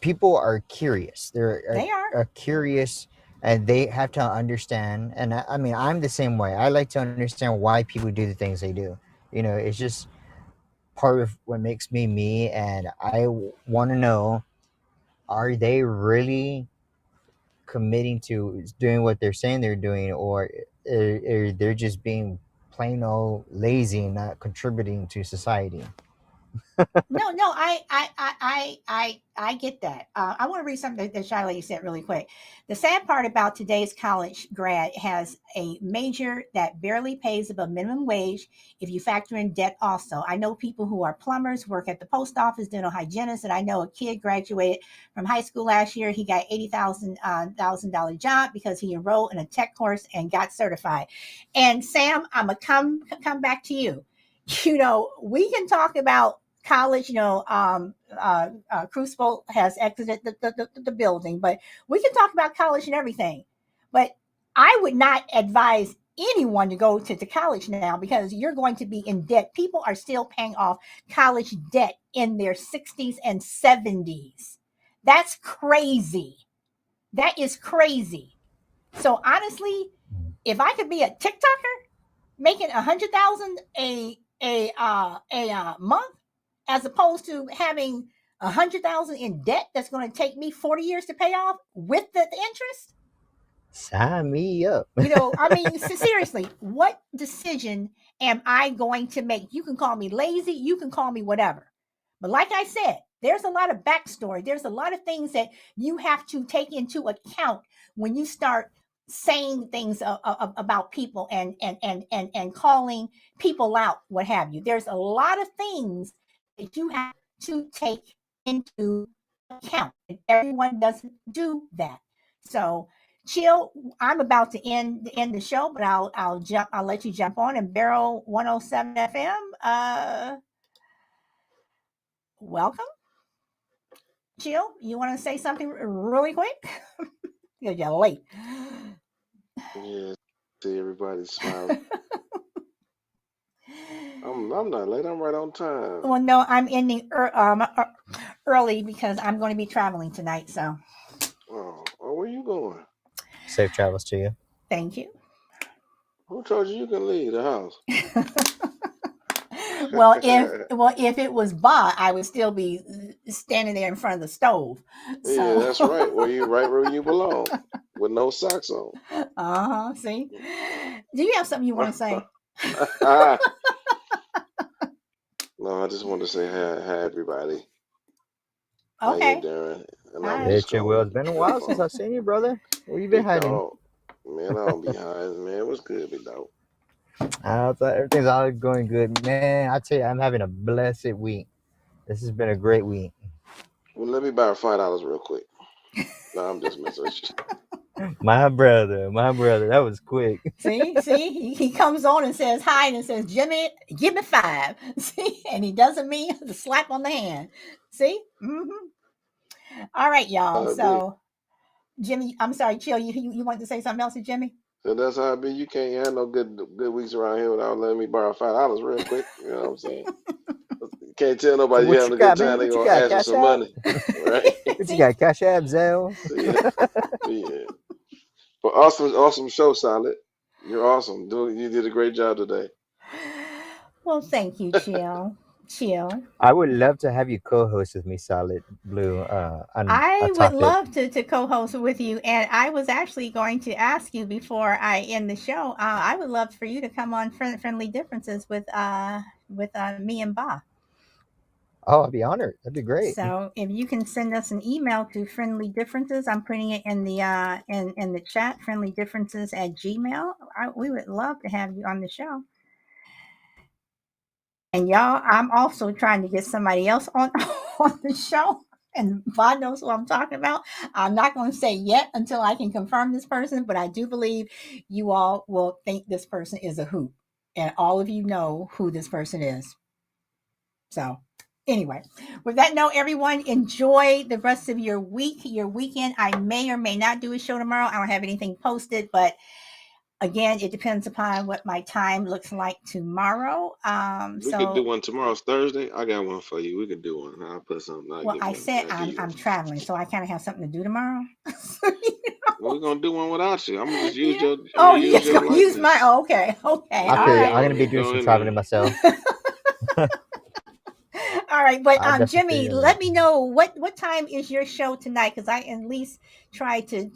People are curious. They are. Are curious, and they have to understand. And I mean, I'm the same way. I like to understand why people do the things they do. You know, it's just part of what makes me me, and I want to know: are they really committing to doing what they're saying they're doing, or they're just being plain old lazy and not contributing to society? No, I get that. I want to read something that Shy Lady said really quick. The sad part about today's college grad has a major that barely pays above minimum wage if you factor in debt also. I know people who are plumbers, work at the post office, dental hygienists, and I know a kid graduated from high school last year. He got $80,000 job because he enrolled in a tech course and got certified. And Sam, I'm gonna come back to you. You know, we can talk about college, Crucible has exited the building, but we can talk about college and everything. But I would not advise anyone to go to college now because you're going to be in debt. People are still paying off college debt in their 60s and 70s. That's crazy. That is crazy. So honestly, if I could be a TikToker making 100,000 a month, as opposed to having 100,000 in debt that's going to take me 40 years to pay off with the interest. Sign me up. You know, I mean, seriously, what decision am I going to make? You can call me lazy, you can call me whatever. But like I said, there's a lot of backstory. There's a lot of things that you have to take into account when you start saying things about people and calling people out, what have you. There's a lot of things that you have to take into account, and everyone doesn't do that. So Chill, I'm about to end the show, but I'll let you jump on and Barrel 107 FM. Welcome. Chill, you want to say something really quick? You're late. Yeah, see everybody smiling. I'm not late. I'm right on time. Well, no, I'm ending early because I'm going to be traveling tonight. So, Where you going? Safe travels to you. thank you. Who told you can leave the house? If it was Ba, I would still be standing there in front of the stove. Yeah, So, that's right. Right where you belong, with no socks on. See, do you have something you want to say? No, I just want to say hi everybody. How you Okay. doing? And I'm Hi. just It will. going It's been a to while since I've seen you, brother. Where you been Big hiding? dog. Man, I don't be hiding, man. What's good, big dog? I thought everything's all going good, man. I tell you, I'm having a blessed week. This has been a great week. Well, let me borrow $5 real quick. No, I'm just messing with you. My brother, that was quick. See, he comes on and says hi and says, Jimmy, give me 5. See, and he doesn't mean the slap on the hand. See? Mm-hmm. All right, y'all. Big. So, Jimmy, I'm sorry, Chill. You want to say something else to Jimmy? So that's how it be. You can't have no good weeks around here without letting me borrow $5 real quick. You know what I'm saying? You can't tell nobody you What having you a good got, man? time. They What you gonna got? ask for Cash some App? money, right? What you got? Cash App, Zelle? Yeah. But awesome show, Solid. You're awesome. You did a great job today. Well, thank you, Chill. Chill. I would love to have you co-host with me, Solid Blue, on a I would topic. love to co-host with you, and I was actually going to ask you before I end the show. I would love for you to come on Friendly Differences with me and Ba. Oh, I'd be honored. That'd be great. So if you can send us an email to Friendly Differences, I'm putting it in the chat. Friendly Differences at Gmail. We would love to have you on the show. And y'all, I'm also trying to get somebody else on on the show. And God knows who I'm talking about. I'm not going to say yet until I can confirm this person, but I do believe you all will think this person is a hoot. And all of you know who this person is. So, anyway, with that note, everyone, enjoy the rest of your week, your weekend. I may or may not do a show tomorrow. I don't have anything posted, but again, it depends upon what my time looks like tomorrow. We could do So, one tomorrow's Thursday. I got one for you. We could do one. I'll put something. I'll well, give I you. said I'll give you I'm one. traveling, so I kind of have something to do tomorrow. Well, we're gonna do one without you. I'm gonna just use Yeah. your. I'm Oh, gonna you use just your gonna use my? likeness. Oh, okay, okay, I all feel you. right. I'm gonna be You doing go some in traveling there. myself. All right, but I definitely feel Jimmy, you on that. let me know what time is your show tonight, because I at least try to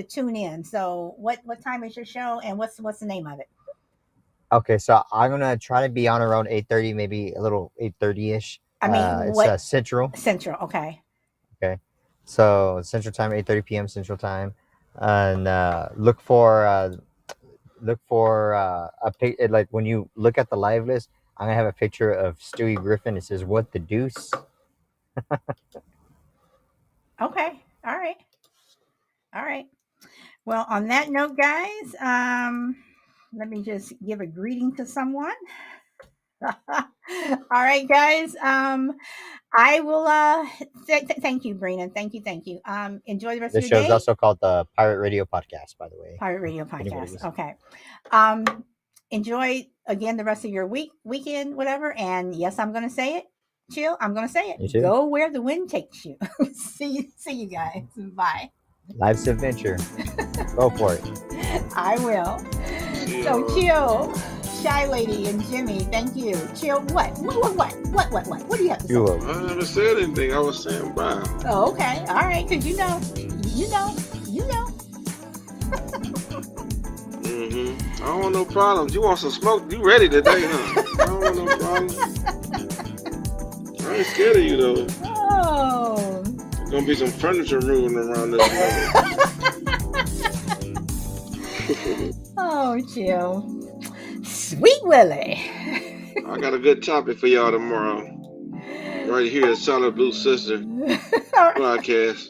tune in. So what time is your show, and what's the name of it? Okay, so I'm gonna try to be on around 8:30, maybe a little 8:30 ish. I mean, It's what Central. Central? Okay, Okay, so Central Time, 8:30 p.m. Central Time, and look for a pic. Like when you look at the live list, I'm gonna have a picture of Stewie Griffin. It says "What the deuce." okay, all right. Well, on that note, guys, let me just give a greeting to someone. All right, guys. I will thank you, Brina. Thank you. Enjoy the rest of This your show is day. also called the Pirate Radio Podcast, by the way. Pirate Radio If anybody Podcast. listens. Okay. Enjoy again the rest of your weekend, whatever. And yes, I'm gonna say it. Chill. I'm gonna say You it. too. Go where the wind takes you. See you guys. Bye. Life's adventure. Go for it. I will. See So y'all. chill. Shy Lady and Jimmy, thank you. Chill. What? What do you have to say? You will. I never said anything. I was saying bye. Oh, okay. All right. Because you know. I don't want no problems. You want some smoke? You ready today, huh? I don't want no problems. I ain't scared of you though. Oh. There's gonna be some furniture moving around this level. Oh, chill. Sweet Willie. I got a good topic for y'all tomorrow. Right here at Solid Blue Sister All right. Podcast.